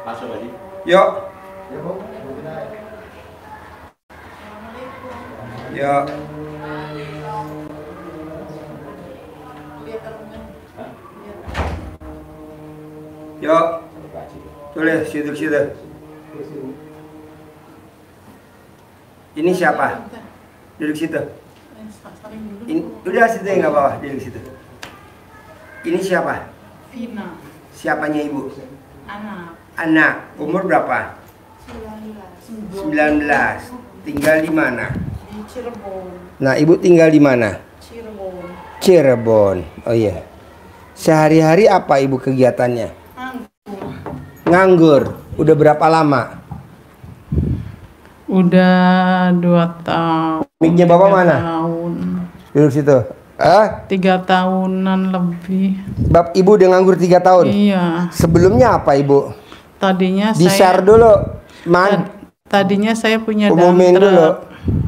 Masuk lagi. Yuk. Yuk. Yuk. Tulis situ. Ini siapa? Duduk situ. Udah situ nggak apa-apa, duduk situ. Ini siapa? Vina. Siapanya ibu? Anak. Umur berapa? 19. Tinggal di mana? Di Cirebon. Nah, ibu tinggal di mana? Cirebon. Cirebon. Oh iya. Sehari-hari apa ibu kegiatannya? Nganggur. Udah berapa lama? Udah 2 tahun. Mic-nya bapak mana? Tahun. Duduk situ. 3 tahunan lebih. Bab ibu udah nganggur 3 tahun? Iya. Sebelumnya apa ibu? Tadinya Di-share dulu. Tadinya saya punya Umumin dump truck. dulu.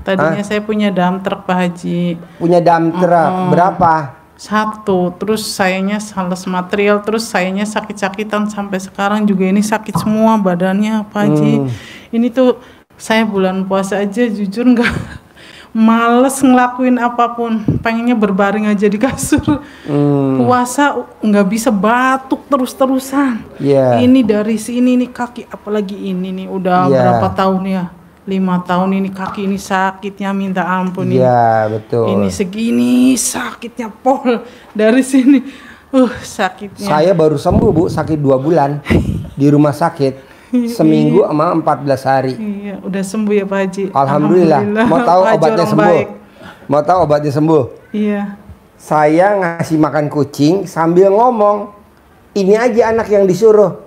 Tadinya saya punya dump truck, Pak Haji. Punya dump truck. Berapa? 1. Terus sayanya sales material. Terus sayanya sakit-sakitan. Sampai sekarang juga ini sakit semua badannya, Pak Haji. Ini tuh saya bulan puasa aja jujur nggak males ngelakuin apapun, pengennya berbaring aja di kasur. Puasa nggak bisa, batuk terus-terusan. Ini dari sini nih kaki, apalagi ini nih udah berapa tahun ya, 5 tahun ini kaki ini sakitnya minta ampun. Iya betul. Ini segini sakitnya pol dari sini, sakitnya. Saya baru sembuh bu, sakit 2 bulan di rumah sakit. Seminggu sama 14 hari. Iya, udah sembuh ya Pak Haji. Alhamdulillah. Mau tahu obatnya sembuh? Baik. Mau tahu obatnya sembuh? Iya. Saya ngasih makan kucing sambil ngomong. Ini aja anak yang disuruh.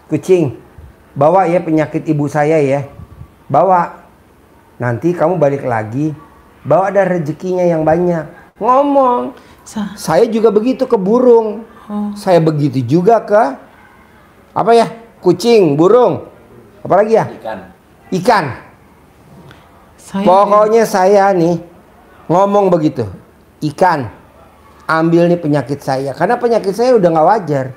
Kucing, bawa ya penyakit ibu saya ya. Bawa. Nanti kamu balik lagi. Bawa ada rezekinya yang banyak. Ngomong. Saya juga begitu ke burung. Saya begitu juga ke apa ya? Kucing, burung, apalagi ya? Ikan. Pokoknya saya nih ngomong begitu. Ikan, ambil nih penyakit saya. Karena penyakit saya udah nggak wajar.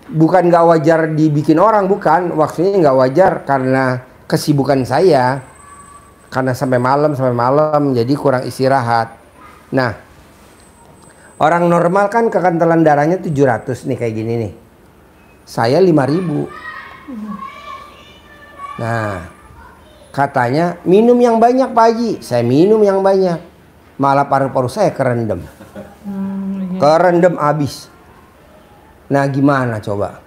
Bukan nggak wajar dibikin orang, bukan. Waktunya nggak wajar karena kesibukan saya. Karena sampai malam, jadi kurang istirahat. Nah, orang normal kan kekentelan darahnya 700 nih kayak gini nih. Saya 5.000. Nah, katanya minum yang banyak Pak Haji. Saya minum yang banyak. Malah paru-paru saya kerendam. Kerendam habis. Nah, gimana coba?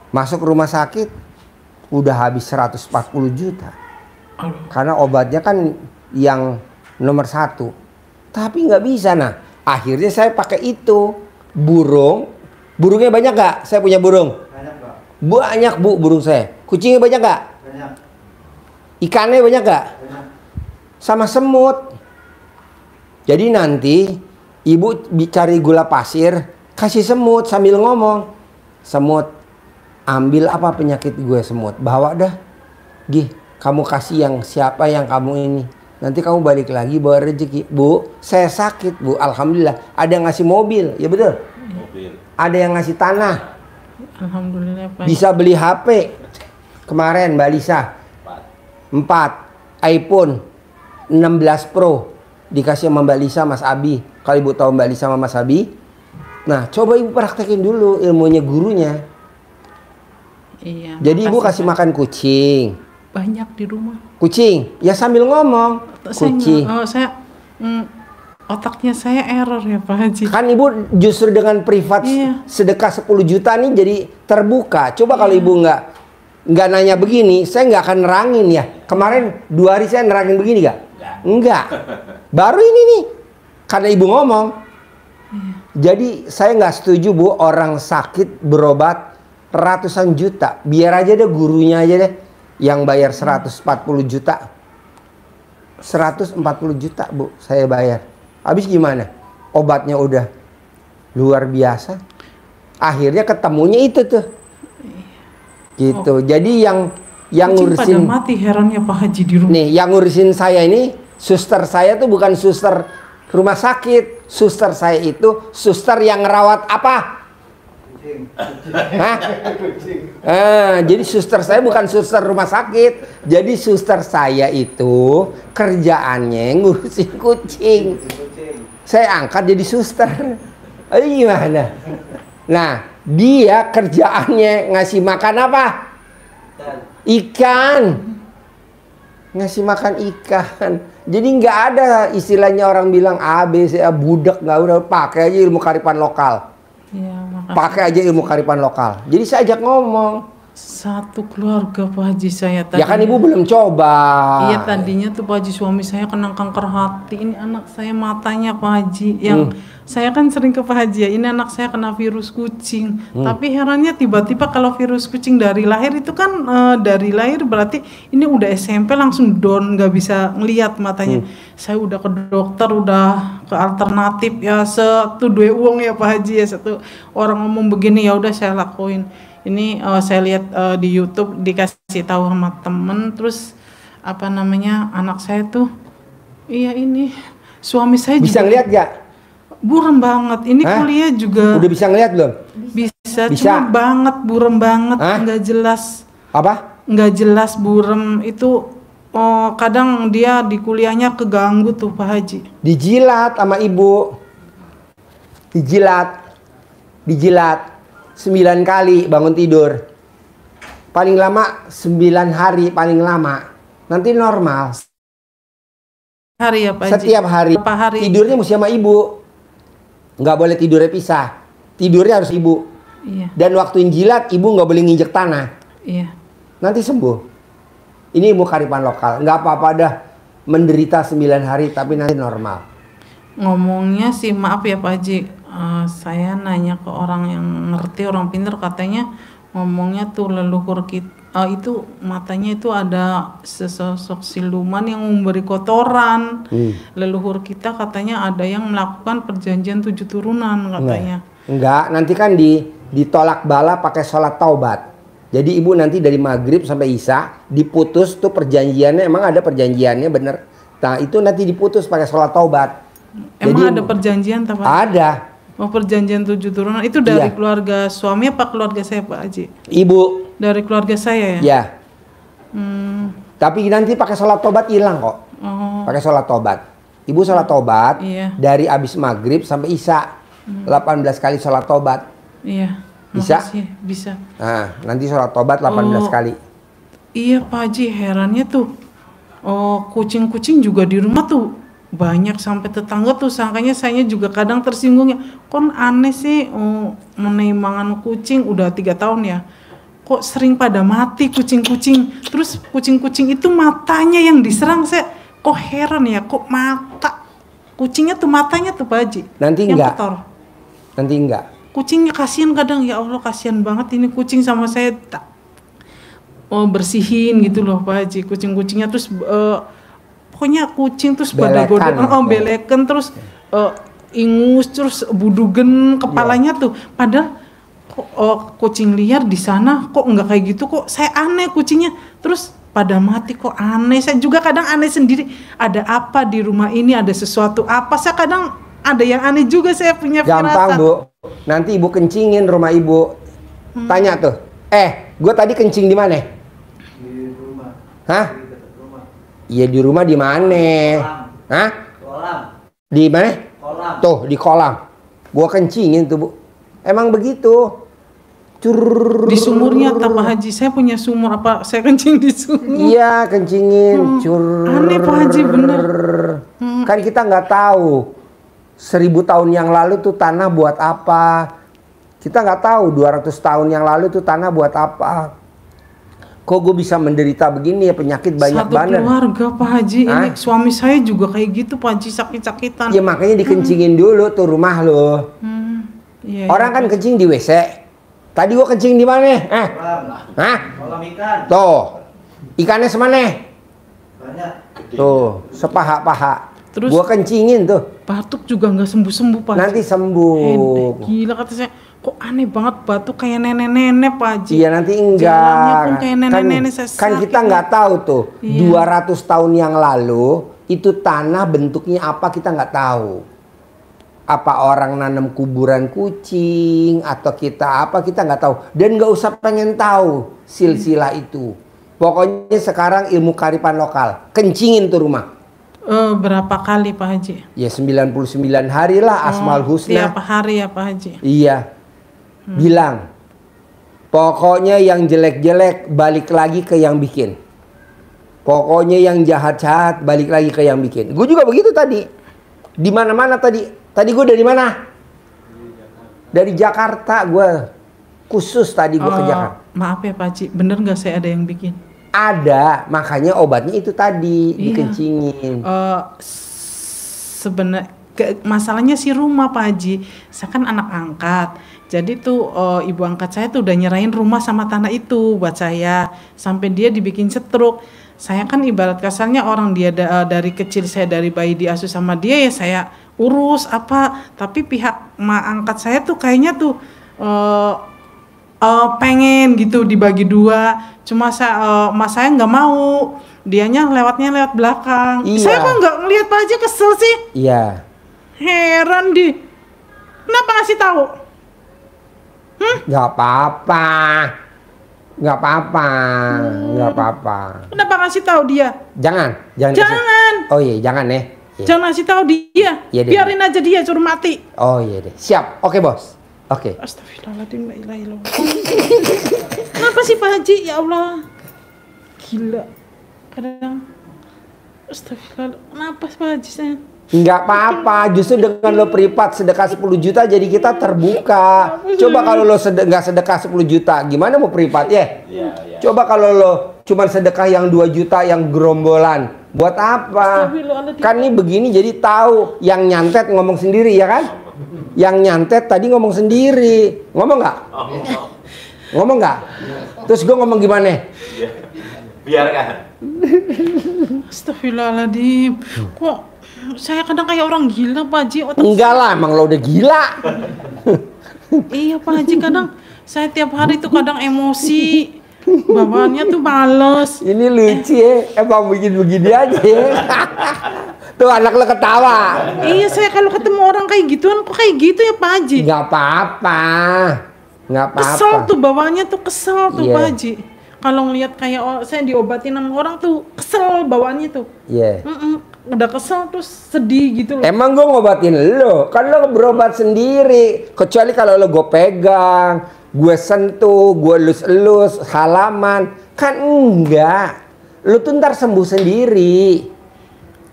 Masuk rumah sakit udah habis 140 juta. Karena obatnya kan yang nomor 1. Tapi nggak bisa. Nah, akhirnya saya pakai itu. Burungnya banyak gak? Saya punya burung. Banyak bu burung saya. Kucingnya banyak gak? Banyak. Ikannya banyak gak? Banyak. Sama semut. Jadi nanti ibu cari gula pasir, kasih semut sambil ngomong. Semut, ambil apa penyakit gue semut? Bawa dah. Gih, kamu kasih yang siapa yang kamu ini. Nanti kamu balik lagi bawa rezeki. Bu, saya sakit bu. Alhamdulillah. Ada yang ngasih mobil, ya betul? Mobil. Ada yang ngasih tanah. Alhamdulillah Pak. Bisa beli HP. Kemarin Mbak Lisa 4 iPhone 16 Pro dikasih sama Mbak Lisa, Mas Abi. Kalau ibu tahu Mbak Lisa sama Mas Abi. Nah, coba ibu praktekin dulu ilmunya gurunya. Iya. Jadi ibu kasih makan kucing. Banyak di rumah. Kucing, ya sambil ngomong. Kucing. Otaknya saya error ya Pak Haji. Kan ibu justru dengan privat sedekah 10 juta nih jadi terbuka. Coba kalau ibu nggak nanya begini, saya nggak akan nerangin ya. Kemarin 2 hari saya nerangin begini gak? Enggak. Baru ini nih, karena ibu ngomong. Jadi saya nggak setuju bu orang sakit berobat ratusan juta. Biar aja deh gurunya aja deh yang bayar 140 juta. 140 juta bu saya bayar. Habis gimana? Obatnya udah luar biasa. Akhirnya ketemunya itu tuh. Gitu. Jadi yang ngurusin pada mati herannya Pak Haji di rumah. Nih, yang ngurusin saya ini, suster saya tuh bukan suster rumah sakit. Suster saya itu suster yang ngerawat apa? Hah? Jadi suster saya bukan suster rumah sakit. Jadi suster saya itu kerjaannya ngurusin kucing. Saya angkat jadi suster. Gimana? Nah, dia kerjaannya ngasih makan apa? Ikan. Ngasih makan ikan. Jadi nggak ada istilahnya orang bilang A, B, C, A, budak. Nggak udah, pakai aja ilmu kearifan lokal. Ya, Pakai aja ilmu kearifan lokal. Jadi saya ajak ngomong. Satu keluarga Pak Haji saya tadi. Ya kan ibu belum coba. Iya, tadinya tuh Pak Haji suami saya kena kanker hati. Ini anak saya matanya Pak Haji. Yang saya kan sering ke Pak Haji ya. Ini anak saya kena virus kucing. Tapi herannya tiba-tiba kalau virus kucing dari lahir itu kan dari lahir berarti ini udah SMP langsung down, nggak bisa ngelihat matanya. Saya udah ke dokter, udah ke alternatif ya, satu dua uang ya Pak Haji ya, satu orang ngomong begini ya udah saya lakuin. Ini saya lihat di YouTube dikasih tahu sama temen, terus apa namanya anak saya tuh, iya ini suami saya bisa juga ngeliat gak? Buram banget. Ini kuliah juga. Udah bisa ngeliat belum? Bisa. Cuma banget buram banget, nggak jelas. Apa? Nggak jelas buram itu. Oh, kadang dia di kuliahnya keganggu tuh Pak Haji. Dijilat sama ibu. Dijilat. 9 kali bangun tidur. Paling lama 9 hari paling lama. Nanti normal. Hari ya Pak Haji? Setiap hari. Berapa hari? Tidurnya mesti sama ibu. Nggak boleh tidurnya pisah. Tidurnya harus ibu. Iya. Dan waktuin jilat ibu nggak boleh nginjek tanah. Iya. Nanti sembuh. Ini ilmu kearifan lokal. Nggak apa-apa dah menderita 9 hari tapi nanti normal. Ngomongnya sih maaf ya Pak Haji. Saya nanya ke orang yang ngerti, orang pintar, katanya ngomongnya tuh leluhur kita itu matanya itu ada sesosok siluman yang memberi kotoran. Leluhur kita katanya ada yang melakukan perjanjian 7 turunan katanya. Enggak, nanti kan ditolak bala pakai sholat taubat. Jadi ibu nanti dari maghrib sampai isya diputus tuh perjanjiannya, emang ada perjanjiannya bener. Nah itu nanti diputus pakai sholat taubat. Emang ada perjanjian Pak? Ada. Oh, perjanjian 7 turunan itu dari keluarga suami apa keluarga saya Pak Haji? Ibu. Dari keluarga saya ya? Ya. Tapi nanti pakai sholat tobat hilang kok. Pakai sholat tobat. Ibu sholat tobat dari abis maghrib sampai isya. 18 kali sholat tobat. Iya. Bisa? Bisa. Nah, nanti sholat tobat 18 kali. Iya Pak Haji, herannya tuh. Kucing-kucing juga di rumah tuh banyak, sampai tetangga tuh sangkanya saya juga kadang tersinggungnya. Kon aneh sih, menaimangan kucing udah 3 tahun ya. Kok sering pada mati kucing-kucing. Terus kucing-kucing itu matanya yang diserang, saya kok heran ya, kok mata kucingnya tuh matanya tuh Pak Haji. Nanti yang enggak. kotor. Nanti enggak. Kucingnya kasihan kadang, ya Allah kasihan banget ini kucing sama saya bersihin gitu loh Pak Haji. Kucing-kucingnya terus pokoknya kucing terus pada godong belekan terus ingus terus budugen kepalanya tuh, padahal kucing liar di sana kok nggak kayak gitu, kok saya aneh kucingnya terus pada mati kok aneh. Saya juga kadang aneh sendiri, ada apa di rumah ini, ada sesuatu apa, saya kadang ada yang aneh juga, saya punya firasat. Gampang Bu, nanti ibu kencingin rumah ibu. Tanya tuh, gue tadi kencing di mana? Di rumah. Hah? Iya di rumah di mana? Hah? Kolam. Di mana? Kolam. Tuh di kolam. Gua kencingin tuh Bu. Emang begitu. Di sumurnya tak Pak Haji? Saya punya sumur, apa saya kencing di sumur? Iya kencingin. Aneh Pak Haji bener. Kan kita nggak tahu 1000 tahun yang lalu tuh tanah buat apa. Kita nggak tahu 200 tahun yang lalu tuh tanah buat apa. Kok gue bisa menderita begini ya, penyakit banyak banget. Satu keluarga Pak Haji. Ini suami saya juga kayak gitu Pak Haji, sakit-sakitan. Ya makanya dikencingin dulu tuh rumah lo. Iya, orang kan kencing di WC. Tadi gua kencing di mana? Hah? Kolam ikan. Tuh. Ikannya semana? Banyak. Tuh, sepaha-paha. Terus gua kencingin tuh. Batuk juga nggak sembuh-sembuh Pak Haji. Nanti sembuh. Gila kata saya. Kok aneh banget batuk kayak nenek-nenek Pak Haji. Iya nanti enggak. Jalannya pun kayak nenek-nenek, saya kan kita nggak tahu tuh. 200 tahun yang lalu itu tanah bentuknya apa kita nggak tahu. Apa orang nanam kuburan kucing atau kita apa, kita nggak tahu. Dan nggak usah pengen tahu silsilah itu. Pokoknya sekarang ilmu kearifan lokal, kencingin tuh rumah. Berapa kali Pak Haji? Ya 99 hari lah Asmaul Husna. Tiap hari ya Pak Haji? Iya. Bilang, pokoknya yang jelek-jelek balik lagi ke yang bikin. Pokoknya yang jahat-jahat balik lagi ke yang bikin. Gue juga begitu tadi. Di mana-mana tadi. Tadi gue dari mana? Dari Jakarta gue. Khusus tadi gue ke Jakarta. Maaf ya Pak Haji, bener nggak saya ada yang bikin? Ada, makanya obatnya itu tadi dikencingin. Sebenarnya masalahnya si rumah Pak Haji. Saya kan anak angkat. Jadi tuh ibu angkat saya tuh udah nyerahin rumah sama tanah itu buat saya. Sampai dia dibikin setruk. Saya kan ibarat kasarnya orang dia dari kecil, saya dari bayi diasuh sama dia ya saya urus apa. Tapi pihak mak angkat saya tuh kayaknya tuh pengen gitu dibagi dua. Cuma mas saya nggak mau. Dianya lewatnya lewat belakang. Iya. Saya kok nggak ngelihat Pak Haji, kesel sih. Iya. Heran di. Kenapa ngasih tahu? Nggak apa-apa. Nggak apa-apa. Nggak apa-apa. Kenapa ngasih tahu dia? Jangan. Jangan. Oh iya, jangan ya. Iya. Jangan ngasih tahu dia. Iya deh. Biarin aja dia suruh mati. Oh iya deh. Siap. Oke bos. Oke. Astagfirullahaladzim, la ilaha illallah. Kenapa sih Pak Haji? Ya Allah. Gila. Kadang. Astagfirullah. Kenapa sih Pak Haji saya? Nggak apa-apa, justru dengan lo privat sedekah 10 juta jadi kita terbuka. Coba kalau lo nggak sedekah 10 juta, gimana mau privat ya? Coba kalau lo cuman sedekah yang 2 juta yang gerombolan, buat apa? Kan ini begini jadi tahu yang nyantet ngomong sendiri ya kan? Yang nyantet tadi ngomong sendiri, ngomong nggak? Ngomong nggak? Terus gue ngomong gimana? Biarkan. Astagfirullahaladzim. Kok saya kadang kayak orang gila Pak Haji. Enggak lah, emang lo udah gila. Iya Pak Haji, kadang saya tiap hari tuh kadang emosi. Bawaannya tuh males. Ini lucu ya, emang bikin begini aja ya. Tuh anak lo ketawa. Iya, saya kalau ketemu orang kayak gituan kok kayak gitu ya Pak Haji. Nggak apa-apa. Nggak apa-apa. Kesel tuh bawaannya tuh, kesel tuh Iya. Pak Haji. Kalau ngelihat kayak saya diobatin sama orang tuh kesel bawaannya tuh. Iya. Udah kesel terus sedih gitu loh. Emang gue ngobatin lo, kan lo berobat sendiri. Kecuali kalau lo gue pegang, gue sentuh, gue elus-elus, halaman. Kan enggak. Lo tuh ntar sembuh sendiri.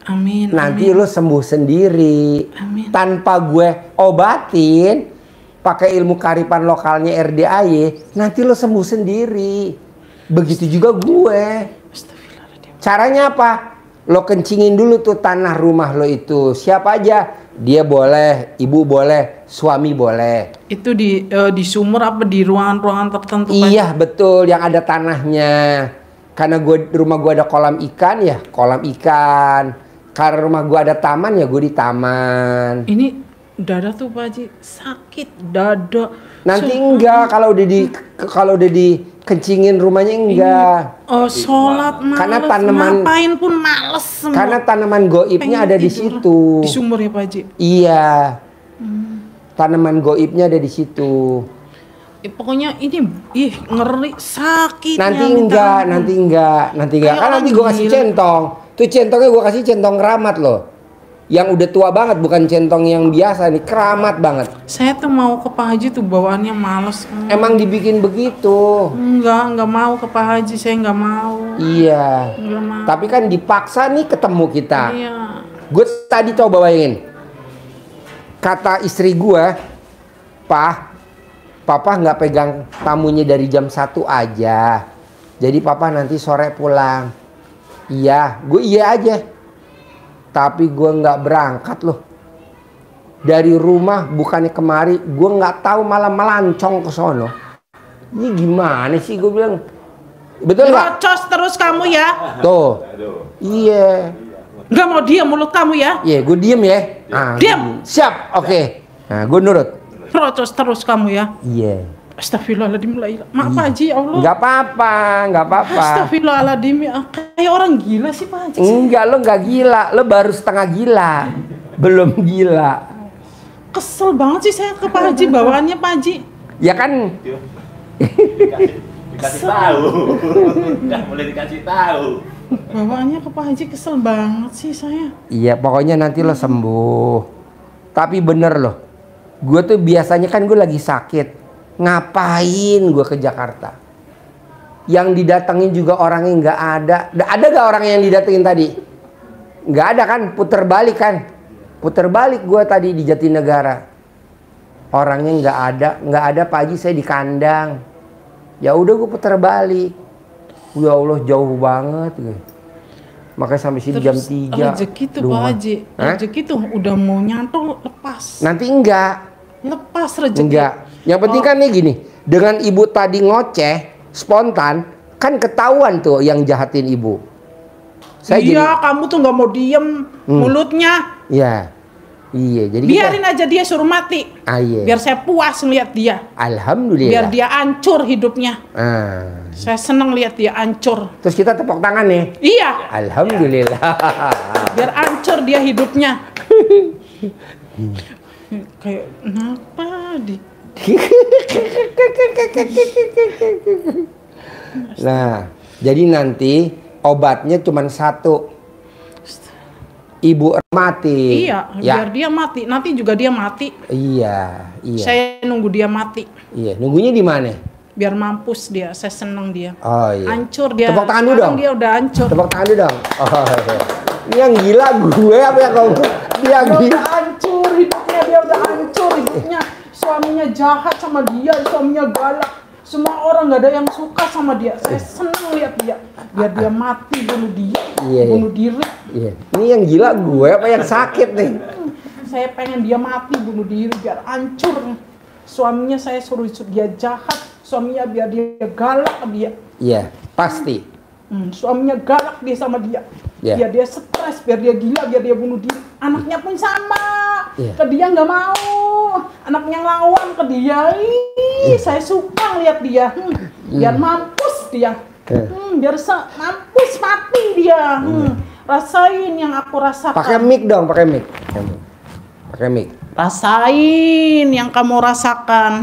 Amin. Nanti amin. lo sembuh sendiri. Amin. Tanpa gue obatin, pakai ilmu kearifan lokalnya RDAY, nanti lo sembuh sendiri. Begitu juga gue. Astagfirullahaladzim. Caranya apa? Lo kencingin dulu tuh tanah rumah lo itu. Siapa aja? Dia boleh, ibu boleh, suami boleh. Itu di sumur apa di ruangan-ruangan tertentu Pak? Iya betul, yang ada tanahnya. Karena rumah gue ada kolam ikan ya, kolam ikan. Karena rumah gue ada taman ya, gue di taman. Ini dada tuh Pak Haji sakit dada. Nanti enggak, kalau udah dikencingin rumahnya enggak. Oh, sholat males. Karena tanaman- ngapain pun males semua. Karena tanaman goibnya Pengen ada di tidur. situ. Di sumur ya Pak Haji. Iya. Tanaman goibnya ada di situ. Pokoknya ini ngeri sakit. Nanti enggak. Kayak Kan nanti gue orang kasih gila. centong. Tuh centongnya gue kasih centong keramat loh. Yang udah tua banget, bukan centong yang biasa nih, keramat banget. Saya tuh mau ke Pak Haji tuh bawaannya males. Emang dibikin begitu. Enggak mau ke Pak Haji, saya enggak mau. Iya. Enggak mau. Tapi kan dipaksa nih ketemu kita. Iya. Gue tadi coba bayangin. Kata istri gue, Papa nggak pegang tamunya dari jam 1 aja. Jadi Papa nanti sore pulang. Iya, gue iya aja. Tapi gue nggak berangkat loh. Dari rumah bukannya kemari, gue nggak tahu malah melancong ke sono. Ini gimana sih gue bilang? Betul nggak? Rocos terus kamu ya. Tuh. Iya. Nggak mau diam mulut kamu ya. Iya, gue diem ya. Ah, Diam. Siap, oke. Nah, gue nurut. Rocos terus kamu ya. Iya. Astagfirullahaladzim. Maaf Pak Haji, ya Allah. Nggak apa-apa. Astagfirullahaladzim, ya. Kayak orang gila sih Pak Haji. Enggak, lo nggak gila. Lo baru setengah gila. Belum gila. Kesel banget sih saya ke Pak Haji, bawaannya Pak Haji. Ya kan dikasih tahu. Nggak boleh dikasih tahu. Bawaannya ke Pak Haji kesel banget sih saya. iya pokoknya nanti lo sembuh. Tapi bener loh. Gue tuh biasanya kan gue lagi sakit. Ngapain gue ke Jakarta? Yang didatengin juga orangnya nggak ada. Ada gak orang yang didatengin tadi? Nggak ada kan? Puter balik kan? Puter balik gue tadi di Jatinegara. Orangnya nggak ada Pak Haji, saya di kandang. Ya udah gue puter balik. Ya Allah jauh banget. Makanya sampai sini jam 3. Rezeki tuh Pak Haji. Rezeki tuh udah mau nyantol lepas. Nanti enggak. Lepas rezeki. Enggak. Yang penting kan nih gini. Dengan ibu tadi ngoceh spontan, kan ketahuan tuh yang jahatin ibu. Iya, kamu tuh nggak mau diem mulutnya. Iya. Iya, jadi biarin aja dia suruh mati. Iya. Biar saya puas ngeliat dia. Alhamdulillah. Biar dia hancur hidupnya. Ah. Saya seneng lihat dia hancur. Terus kita tepuk tangan nih. Iya. Alhamdulillah. Biar hancur dia hidupnya. Kayak kenapa di? Nah, jadi nanti obatnya cuma satu. Ibu mati. Iya, ya. biar dia mati. Nanti juga dia mati. Iya, iya. Saya nunggu dia mati. Iya, nunggunya di mana? Biar mampus dia. Saya seneng dia. Oh iya. Hancur dia. Tepuk tangan dulu dong. Dia udah hancur. Tepuk tangan dulu dong. Oh, iya. Ini yang gila gue apa ya kamu? Dia Udah gila. hancur hidupnya, dia udah hancur hidupnya. Suaminya jahat sama dia, suaminya galak. Semua orang nggak ada yang suka sama dia. Saya seneng lihat dia. Biar dia mati, bunuh dia, Iya, bunuh diri. Iya. Ini yang gila gue apa yang sakit nih? Saya pengen dia mati, bunuh diri, biar hancur. Suaminya saya suruh dia jahat, suaminya biar dia galak ke dia. Iya, pasti. Suaminya galak dia sama dia. Yeah. Biar dia stres, biar dia gila, biar dia bunuh diri. Anaknya pun sama. Yeah. Ke dia nggak mau. Anaknya lawan ke dia. Ih, saya suka lihat dia. Biar mampus dia. Biar mampus mati dia. Rasain yang aku rasakan. Pakai mic dong, pakai mic. Pakai mic. Rasain yang kamu rasakan.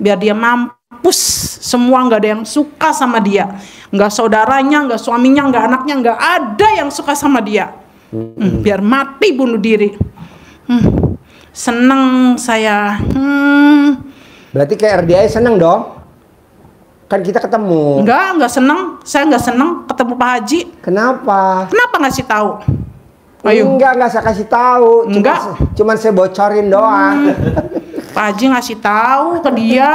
Biar dia mampus. Semua nggak ada yang suka sama dia. Nggak saudaranya, nggak suaminya, nggak anaknya, nggak ada yang suka sama dia. Biar mati bunuh diri. Seneng saya. Berarti kayak RDI seneng dong? Kan kita ketemu. Nggak seneng. Saya nggak seneng ketemu Pak Haji. Kenapa? Kenapa ngasih tahu? Ayo. Enggak saya kasih tahu. Cuman saya bocorin doang. Pak Haji ngasih tahu ke dia.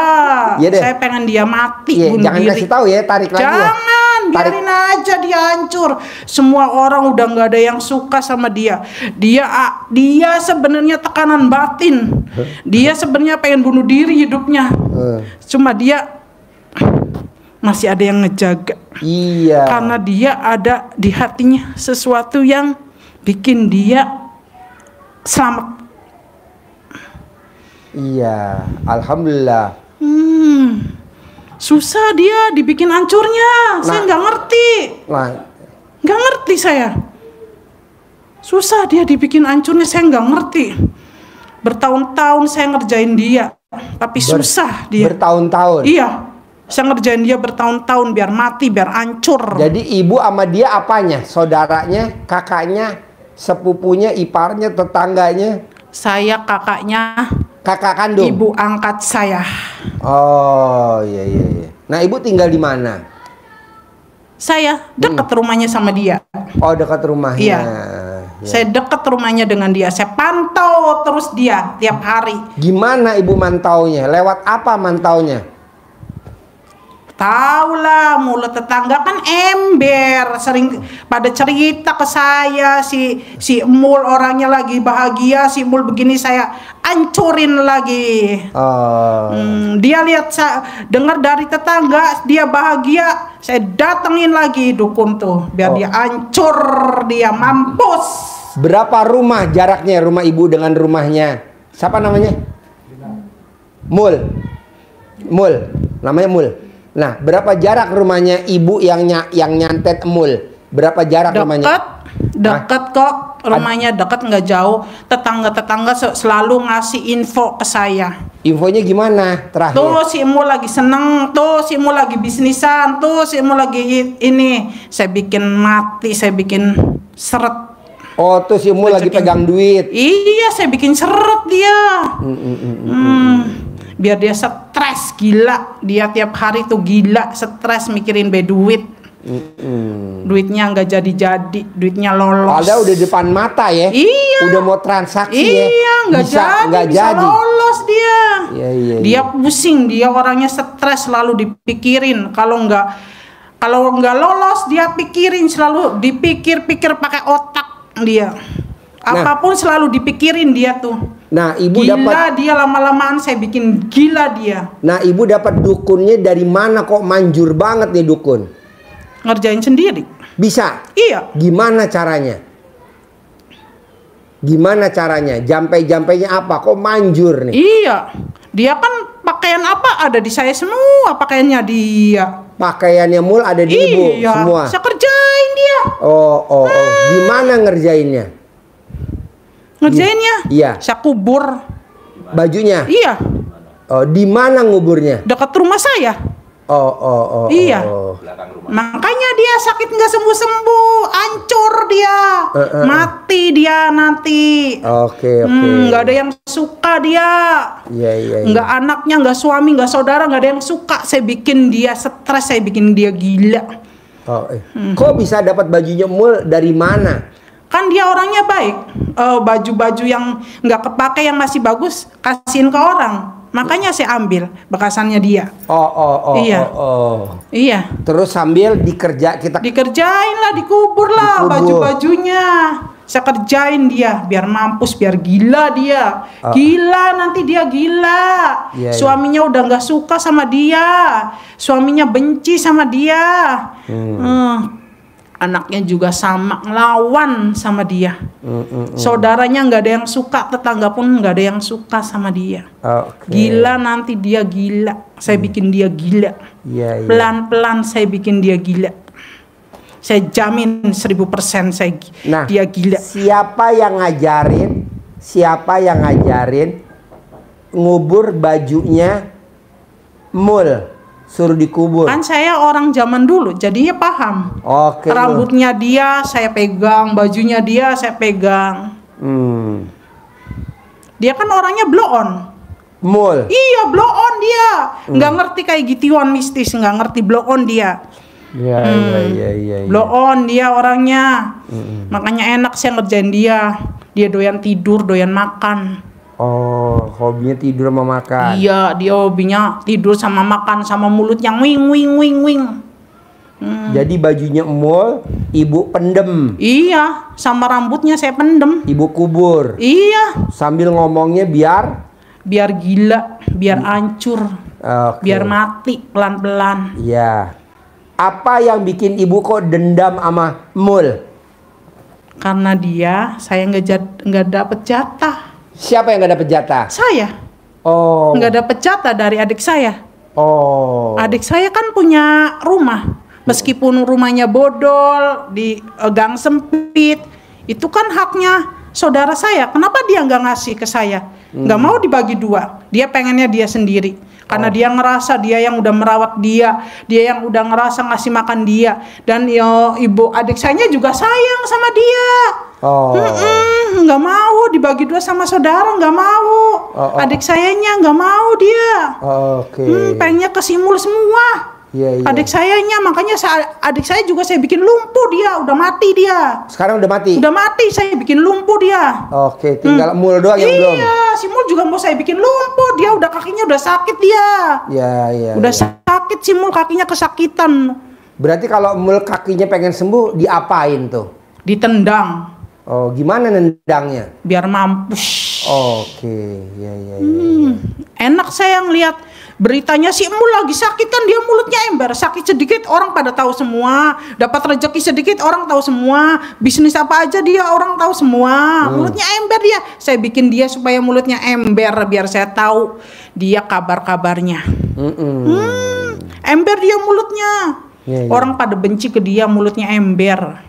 Iya deh. Saya pengen dia mati, Iya, bunuh jangan diri. kasih tahu ya, tarik lagi ya. Jangan, biarin aja dia hancur. Semua orang udah nggak ada yang suka sama dia. Dia sebenarnya tekanan batin. Dia sebenarnya pengen bunuh diri hidupnya. Cuma dia masih ada yang ngejaga. Iya. Karena dia ada di hatinya sesuatu yang bikin dia selamat. Iya, alhamdulillah. Susah dia dibikin hancurnya. Saya nggak ngerti. Nggak ngerti saya. Susah dia dibikin hancurnya. Saya nggak ngerti. Bertahun-tahun saya ngerjain dia, tapi susah dia. Bertahun-tahun. Iya, saya ngerjain dia bertahun-tahun biar mati, biar hancur. Jadi ibu sama dia apanya? Saudaranya, kakaknya, sepupunya, iparnya, tetangganya? Saya kakaknya. Kakak kandung. Ibu angkat saya. Oh iya. Nah ibu tinggal di mana? Saya dekat rumahnya sama dia. Oh dekat rumahnya. Iya. Ya. Saya dekat rumahnya dengan dia. Saya pantau terus dia tiap hari. Gimana ibu mantaunya? Lewat apa mantaunya? Tahu lah, mulut tetangga kan ember, sering pada cerita ke saya si Emul orangnya lagi bahagia, si Emul begini saya ancurin lagi. Dia lihat dengar dari tetangga dia bahagia, saya datengin lagi dukun tuh biar dia hancur, dia mampus. Berapa rumah jaraknya rumah ibu dengan rumahnya? Siapa namanya? Mul. Namanya Mul. Nah, berapa jarak rumahnya ibu yang nyantet Emul? Berapa jarak rumahnya? Deket kok, rumahnya deket, nggak jauh. Tetangga-tetangga selalu ngasih info ke saya. Infonya gimana terakhir? Tuh si Imul lagi seneng, tuh si Imul lagi bisnisan, tuh si Imul lagi ini. Saya bikin mati, saya bikin seret. Oh, tuh si Mul lagi pegang duit. Iya, saya bikin seret dia. Biar dia stres, gila. Dia tiap hari tuh gila, stres mikirin duit. Duitnya nggak jadi-jadi, duitnya lolos. Padahal udah depan mata ya. Iya. Udah mau transaksi ya. Iya, nggak bisa lolos dia. Iya. Dia pusing, dia orangnya stres, selalu dipikirin. Kalau nggak lolos, dia pikirin, selalu dipikir-pikir pakai otak dia. Apapun selalu dipikirin dia tuh. Nah, ibu gila dapat. Dia lama-lamaan saya bikin gila dia. Nah, ibu dapat dukunnya dari mana kok manjur banget nih dukun? Ngerjain sendiri. Bisa? Iya. Gimana caranya? Gimana caranya? Jampe-jampenya apa? Kok manjur nih? Iya. Dia kan pakaian apa ada di saya semua, pakaiannya dia. Pakaiannya Mul ada di ibu iya. semua. Saya kerjain dia. Oh. Gimana ngerjainnya? Ngerjainnya? Iya. Saya kubur. Bajunya? Iya. Oh, di mana nguburnya? Dekat rumah saya. Oh. Iya. Belakang rumah. Makanya dia sakit nggak sembuh-sembuh, hancur dia, mati dia nanti. Oke. Nggak ada yang suka dia. Iya. Nggak anaknya, nggak suami, nggak saudara, nggak ada yang suka. Saya bikin dia stres, saya bikin dia gila. Kok bisa dapat bajunya Mul dari mana? Kan dia orangnya baik. Baju-baju yang nggak kepake yang masih bagus kasihin ke orang. Makanya saya ambil bekasannya dia. Iya. Iya. Terus sambil dikerjain lah, dikubur lah baju-bajunya. Saya kerjain dia biar mampus, biar gila dia. Gila, nanti dia gila. Iya. Suaminya udah nggak suka sama dia. Suaminya benci sama dia. Anaknya juga sama, ngelawan sama dia. Saudaranya nggak ada yang suka, tetangga pun nggak ada yang suka sama dia. Gila, nanti dia gila. Saya bikin dia gila. Iya. Pelan-pelan saya bikin dia gila. Saya jamin 1000% dia gila. Siapa yang ngajarin ngubur bajunya Mul? Suruh dikubur. Kan saya orang zaman dulu, jadinya paham. Oke. Rambutnya dia saya pegang, bajunya dia saya pegang. Dia kan orangnya blow on. Mul. Iya, blow on dia. Nggak ngerti kayak gituan mistis, nggak ngerti blow on dia. Iya. Blow on dia orangnya. Makanya enak saya ngerjain dia. Dia doyan tidur, doyan makan. Oh, hobinya tidur sama makan. Iya, dia hobinya tidur sama makan, sama mulut yang wing. Jadi bajunya Mul, ibu pendem. Iya, sama rambutnya saya pendem. Ibu kubur. Iya. Sambil ngomongnya biar gila, biar hancur, biar mati pelan-pelan. Iya. Apa yang bikin ibu kok dendam sama Mul? Karena dia, saya nggak dapet jatah. Siapa yang nggak dapet jatah? Saya. Oh. Nggak dapet jatah dari adik saya. Oh. Adik saya kan punya rumah, meskipun rumahnya bodol di gang sempit, itu kan haknya saudara saya. Kenapa dia nggak ngasih ke saya? Nggak mau dibagi dua. Dia pengennya dia sendiri. Karena dia ngerasa dia yang udah merawat dia yang udah ngerasa ngasih makan dia, dan ibu adik saya juga sayang sama dia. Nggak mau dibagi dua sama saudara, nggak mau. Adik sayanya nggak mau dia. Pengennya kesimul semua. Iya. Adik sayanya, makanya adik saya juga saya bikin lumpuh dia, udah mati dia. Sekarang udah mati? Udah mati, saya bikin lumpuh dia. Oke, tinggal Mul doang yang belum? Iya, si Mul juga mau saya bikin lumpuh, dia udah kakinya udah sakit dia. Iya. Udah sakit si Mul, kakinya kesakitan. Berarti kalau Mul kakinya pengen sembuh, diapain tuh? Ditendang. Oh, gimana nendangnya? Biar mampus. Oke, iya. Enak saya ngeliat beritanya si Mul lagi sakitan, dia mulutnya ember, sakit sedikit orang pada tahu semua, dapat rezeki sedikit orang tahu semua, bisnis apa aja dia orang tahu semua, mulutnya ember dia. Saya bikin dia supaya mulutnya ember biar saya tahu dia kabar-kabarnya. Ember dia mulutnya. Iya. Orang pada benci ke dia, mulutnya ember.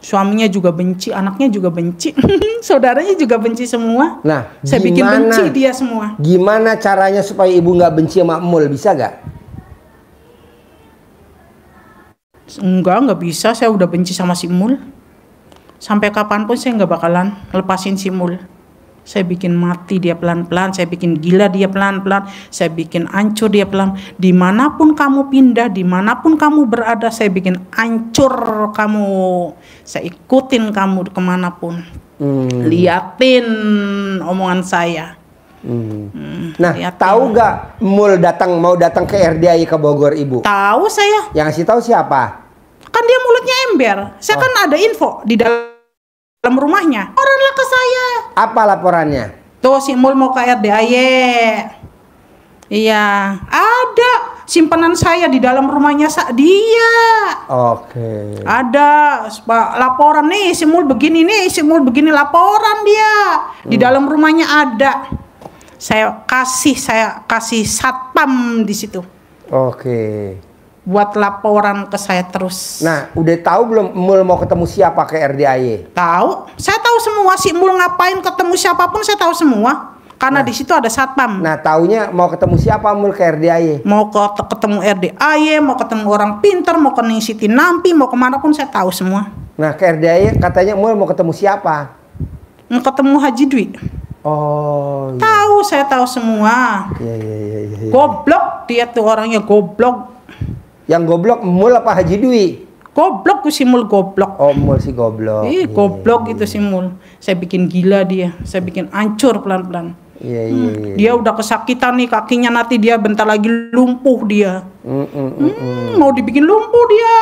Suaminya juga benci, anaknya juga benci, saudaranya juga benci semua. Nah, saya bikin benci dia semua. Gimana caranya supaya ibu nggak benci sama Emul, bisa gak? Enggak bisa, saya udah benci sama si Mul. Sampai kapanpun saya nggak bakalan lepasin si Mul. Saya bikin mati dia pelan-pelan, saya bikin gila dia pelan-pelan, saya bikin hancur dia pelan. Dimanapun kamu pindah, dimanapun kamu berada, saya bikin hancur kamu. Saya ikutin kamu kemanapun. Liatin omongan saya. Nah, liatin. Tahu gak Mul mau datang ke RDI ke Bogor ibu? Tahu saya. Yang ngasih tahu siapa? Kan dia mulutnya ember. Saya kan ada info di dalam rumahnya. Laporanlah ke saya. Apa laporannya? Tuh si Mul mau ke RDAY. Iya, ada simpanan saya di dalam rumahnya dia. Oke. Ada laporan nih si Mul begini nih, si Mul begini, laporan dia. Di dalam rumahnya ada. Saya kasih satpam di situ. Oke. Buat laporan ke saya terus. Nah, udah tahu belum Mul mau ketemu siapa ke RDAY? Tahu, saya tahu semua. Si Mul ngapain ketemu siapapun saya tahu semua. Karena di situ ada satpam. Nah, taunya mau ketemu siapa Mul ke RDAY? Mau ketemu RDAY, mau ketemu orang pintar, mau ke Siti Nampi, mau kemana pun saya tahu semua. Nah, ke RDAY katanya Mul mau ketemu siapa? Mau ketemu Haji Dwi. Oh. Iya. Tahu, saya tahu semua. Iya. Goblok dia tuh orangnya, goblok. Yang goblok Mul apa Haji Dwi? Goblok si Mul, goblok. Oh, Mul si goblok. Ih, goblok itu si Mul. Saya bikin gila dia, saya bikin hancur pelan-pelan. Iya. Dia udah kesakitan nih kakinya, nanti dia bentar lagi lumpuh dia. Mau dibikin lumpuh dia.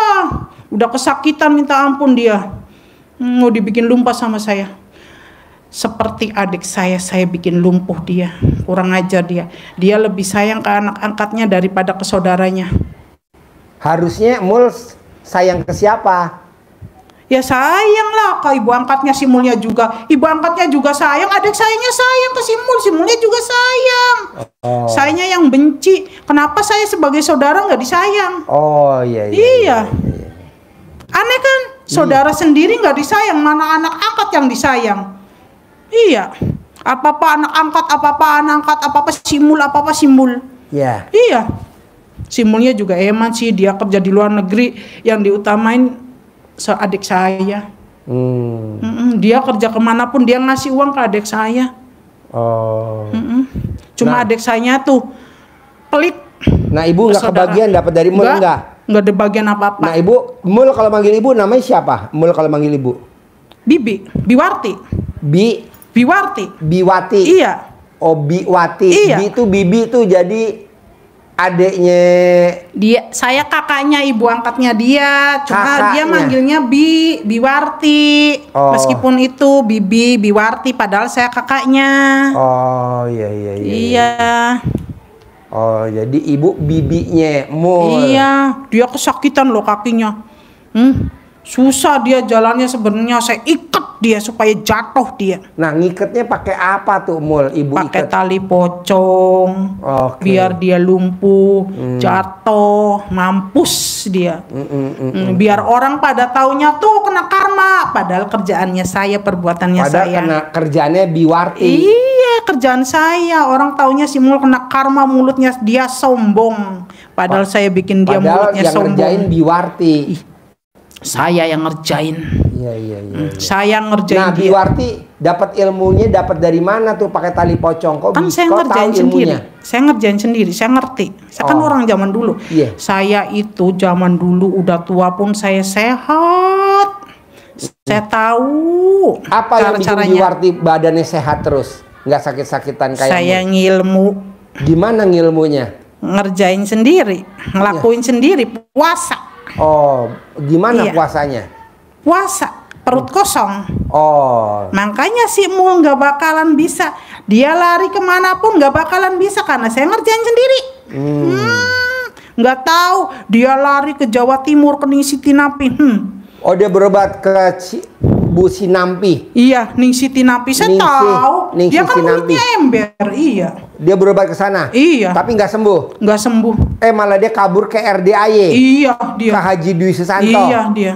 Udah kesakitan minta ampun dia. Mau dibikin lumpuh sama saya. Seperti adik saya bikin lumpuh dia. Kurang ajar dia. Dia lebih sayang ke anak angkatnya daripada ke saudaranya. Harusnya Mul sayang ke siapa? Ya sayang lah ke ibu angkatnya si Mulnya juga. Ibu angkatnya juga sayang, adik sayangnya sayang ke si Mul, si Mulnya juga sayang. Sayangnya yang benci. Kenapa saya sebagai saudara nggak disayang? Oh iya. Iya. Aneh kan? Saudara sendiri nggak disayang, mana anak angkat yang disayang? Iya. Apa-apa anak angkat, apa-apa anak angkat, apa-apa si Mul. Iya. Iya. Si Mulnya juga eman sih, dia kerja di luar negeri, yang diutamain adik saya. Dia kerja kemanapun dia ngasih uang ke adik saya. Cuma adik saya tuh pelit. Nah, ibu nggak kebagian dapat dari Mul nggak ada bagian apa-apa. Nah, ibu Mul kalau manggil ibu namanya siapa? Mul kalau manggil ibu? Biwarti. Biwati. Iya. Oh, Biwati. Iya. Bi itu bibi tuh jadi adeknya dia, saya kakaknya ibu angkatnya dia, cuma kakaknya. Dia manggilnya Biwarti. Meskipun itu Biwarti, padahal saya kakaknya. Oh iya. Iya. Oh, jadi ibu bibinya Mul. Iya, dia kesakitan loh kakinya. Susah dia jalannya sebenarnya, saya ikat dia supaya jatuh dia. Nah, ngikatnya pakai apa tuh Mul? Ibu pakai ikat tali pocong. Biar dia lumpuh, jatuh, mampus dia. Biar orang pada taunya tuh kena karma, padahal kerjaannya saya, perbuatannya saya. Kena kerjaannya Biwarti. Iya, kerjaan saya. Orang taunya si Mul kena karma, mulutnya dia sombong. Padahal saya bikin dia mulutnya yang sombong. ngerjain Biwarti. Saya yang ngerjain. Iya. Saya ngerjain. Nah, Biwarti dapat ilmunya dapat dari mana tuh pakai tali pocong? Kok saya ngerjain sendiri. Saya ngerjain sendiri, saya ngerti. Saya kan orang zaman dulu. Iya. Saya itu zaman dulu udah tua pun saya sehat. Saya tahu. Apa yang bikin Biwarti badannya sehat terus? Nggak sakit-sakitan kayak saya ngilmu. Gimana ngilmunya? Ngerjain sendiri, ngelakuin sendiri, puasa. Oh, gimana puasanya? Puasa, perut kosong. Oh. Makanya si Mul nggak bakalan bisa. Dia lari kemanapun nggak bakalan bisa karena saya ngerjain sendiri. Nggak tahu dia lari ke Jawa Timur ke Siti Nampi. Oh, dia berobat ke Bu Sinampi. Iya, Siti Nampi saya tahu. Dia kan mulutnya ember. Iya. Dia berobat ke sana. Iya. Tapi nggak sembuh. Nggak sembuh. Malah dia kabur ke RDAY. Iya, dia. Ke Haji Dwi Susanto. Iya, dia.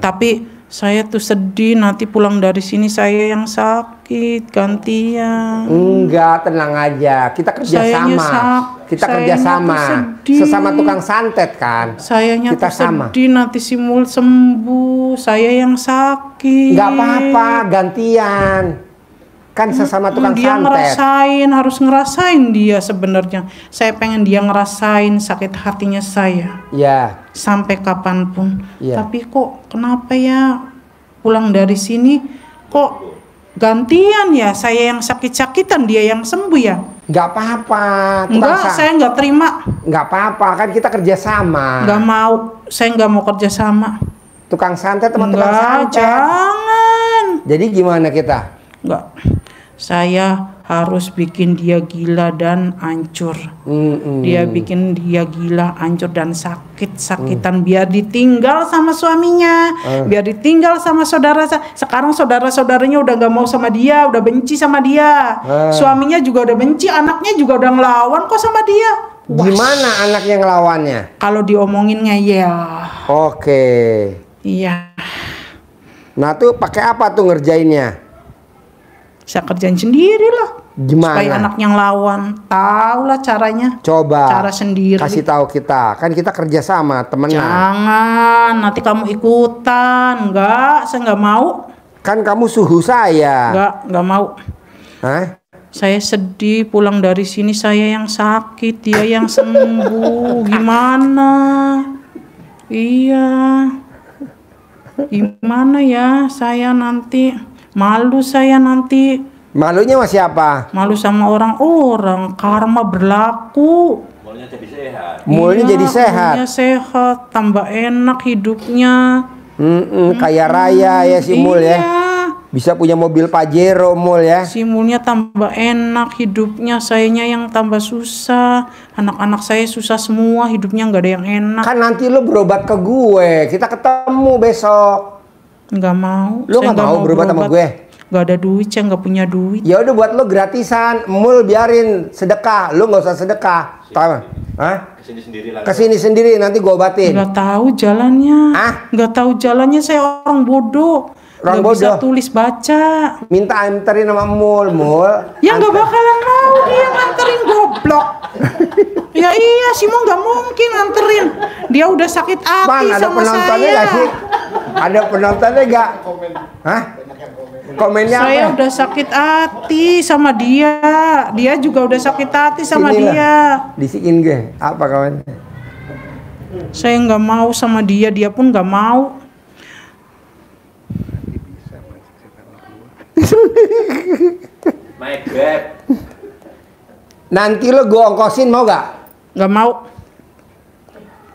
Tapi saya tuh sedih nanti pulang dari sini saya yang sakit gantian. Enggak, tenang aja. Kita kerjasama. Kita kerjasama. Sesama tukang santet kan. Sayanya kita tuh sama. sedih nanti si Mul sembuh. Saya yang sakit. Enggak apa-apa, gantian. Kan sesama tukang dia santet. ngerasain, harus ngerasain dia sebenarnya. Saya pengen dia ngerasain sakit hatinya saya. Ya. Sampai kapanpun. Ya. Tapi kok kenapa ya pulang dari sini kok gantian ya? Saya yang sakit-sakitan, dia yang sembuh ya? Nggak apa-apa. Enggak, saya nggak terima. Nggak apa-apa, kan kita kerjasama. Nggak mau, saya nggak mau kerjasama. Tukang santet sama tukang santet. Jangan. Jadi gimana kita? Enggak. Saya harus bikin dia gila dan hancur. Dia bikin dia gila, hancur dan sakit-sakitan biar ditinggal sama suaminya, biar ditinggal sama saudara. Sekarang saudara-saudaranya udah gak mau sama dia, udah benci sama dia. Suaminya juga udah benci, anaknya juga udah ngelawan kok sama dia. Gimana anaknya ngelawannya? Kalau diomonginnya ya. Oke. Iya. Nah tuh pakai apa tuh ngerjainnya? Saya kerjain sendiri lah. Gimana? Supaya anaknya ngelawan. Tahu lah caranya. Coba. Cara sendiri. Kasih tahu kita. Kan kita kerja sama temenan. Jangan. Nanti kamu ikutan. Enggak. Saya nggak mau. Kan kamu suhu saya. Nggak mau. Hah? Saya sedih pulang dari sini. Saya yang sakit. Dia yang sembuh. Gimana? Iya. Gimana ya saya nanti? Malu saya nanti. Malunya sama siapa? Malu sama orang-orang. Karma berlaku. Mulnya jadi sehat. Mulnya Iya, jadi sehat. mulnya sehat. Tambah enak hidupnya. Kaya raya ya si Mul ya. Iya. Bisa punya mobil Pajero Mul ya. Si Mulnya tambah enak hidupnya. Sayanya yang tambah susah. Anak-anak saya susah semua. Hidupnya nggak ada yang enak. Kan nanti lu berobat ke gue. Kita ketemu besok. Nggak mau. Lu Saya nggak mau berobat sama gue? Nggak ada duit, saya nggak punya duit. Ya udah buat lu gratisan. Mul biarin sedekah. Lu nggak usah sedekah. Tahu? Hah? Kesini sendiri lah. Kesini sendiri nanti gue obatin. Nggak tahu jalannya. Ah? Nggak tahu jalannya, saya orang bodoh. Orang Nggak bisa bodoh? tulis baca. Minta anterin sama Mul. Ya nggak bakalan mau dia nganterin, goblok. Ya iya, si Mo nggak mungkin nganterin. Dia udah sakit hati Pan, ada sama penontonnya saya. gak sih? Ada penontonnya gak? Hah? Komennya Saya apa? udah sakit hati sama dia. Dia juga udah sakit hati sama Sini lah. dia. Bisikin gue. Apa kawan? Saya nggak mau sama dia, dia pun nggak mau. My God. Nanti lo gue ongkosin mau gak? Nggak mau.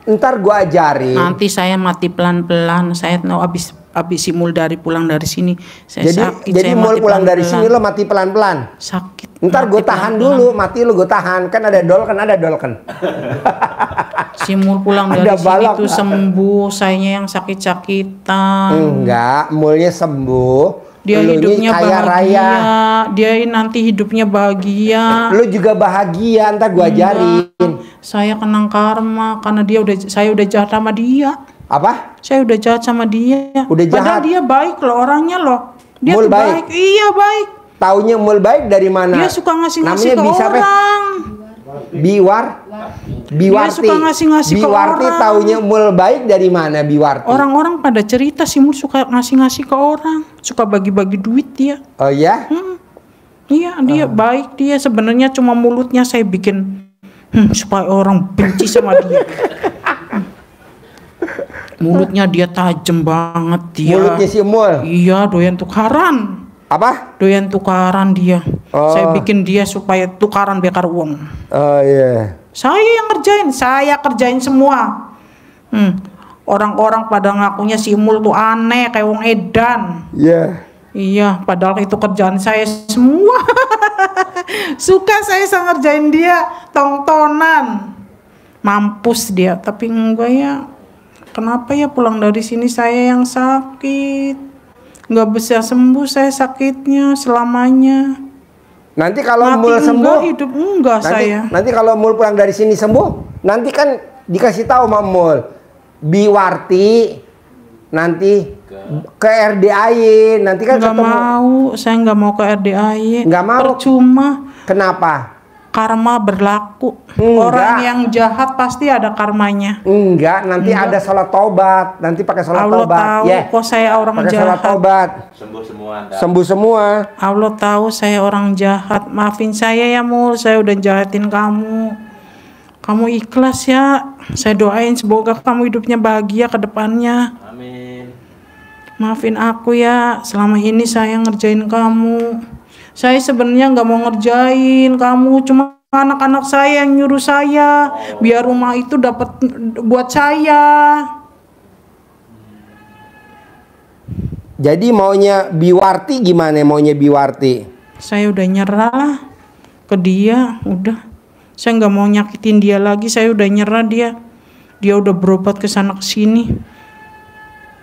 Ntar gue ajarin. Nanti saya mati pelan-pelan. Saya mau habis si Mul dari pulang dari sini. Saya sakit. Jadi saya Mul mati pulang dari pelan-pelan. sini lo mati pelan-pelan. Sakit. Ntar gue mati tahan pelan-pelan. dulu, mati lo gue tahan. Kan ada dolken. Si Mul pulang Ada dari sini balap tuh nggak? sembuh. Sayanya yang sakit-sakitan. Enggak, Mulnya sembuh. Dia Elunya hidupnya kaya bahagia. raya. Dia nanti hidupnya bahagia. Lo juga bahagia, ntar gue ajarin. Saya kenang karma karena saya udah jahat sama dia. Apa? Saya udah jahat sama dia. Udah Padahal jahat? dia baik loh orangnya loh. Dia Mul tuh baik? Iya baik. Taunya Mul baik dari mana? Dia suka ngasih-ngasih Namanya ke bisa apa? orang. Biwarti. Dia suka ngasih-ngasih ke Biwarti orang. taunya Mul baik dari mana Biwarti? Orang-orang pada cerita si Mul suka ngasih-ngasih ke orang. Suka bagi-bagi duit dia. Oh ya? Iya dia baik dia. Sebenarnya cuma mulutnya saya bikin supaya orang benci sama dia. Mulutnya dia tajam banget dia. Mulutnya si Mul. Iya doyan tukaran. Apa? Doyan tukaran dia. Oh. Saya bikin dia supaya tukaran bekar uang. Oh iya. Saya yang ngerjain, saya kerjain semua. Orang-orang pada ngakunya si Mul tuh aneh kayak wong edan. Iya. Iya, padahal itu kerjaan saya semua. Suka saya ngerjain dia tong-tonan. Mampus dia, tapi enggak ya. Kenapa ya pulang dari sini saya yang sakit? Nggak bisa sembuh saya sakitnya selamanya. Nanti kalau Mati Mul sembuh, enggak, hidup enggak saya. nanti kalau Mul pulang dari sini sembuh, nanti kan dikasih tahu sama Mul, Biwarti nanti ke RDAY, nanti kan Nggak ketemu. mau, saya nggak mau ke RDAY. Nggak mau? Percuma. Kenapa? Karma berlaku. Enggak. Orang yang jahat pasti ada karmanya. Enggak, nanti ada sholat tobat, nanti pakai sholat Allah tobat. tahu Ya. kok saya orang Pakai sholat jahat. tobat, Sembuh semua Anda. sembuh semua. Allah tahu saya orang jahat. Maafin saya ya Mul, saya udah jahatin kamu. Kamu ikhlas ya. Saya doain semoga kamu hidupnya bahagia ke depannya. Amin. Maafin aku ya, selama ini saya ngerjain kamu. Saya sebenarnya nggak mau ngerjain kamu, cuma anak-anak saya yang nyuruh saya biar rumah itu dapat buat saya. Jadi maunya Biwarti gimana? Maunya Biwarti? Saya udah nyerah lah ke dia, udah. Saya nggak mau nyakitin dia lagi, saya udah nyerah dia. Dia udah berobat ke sana ke sini.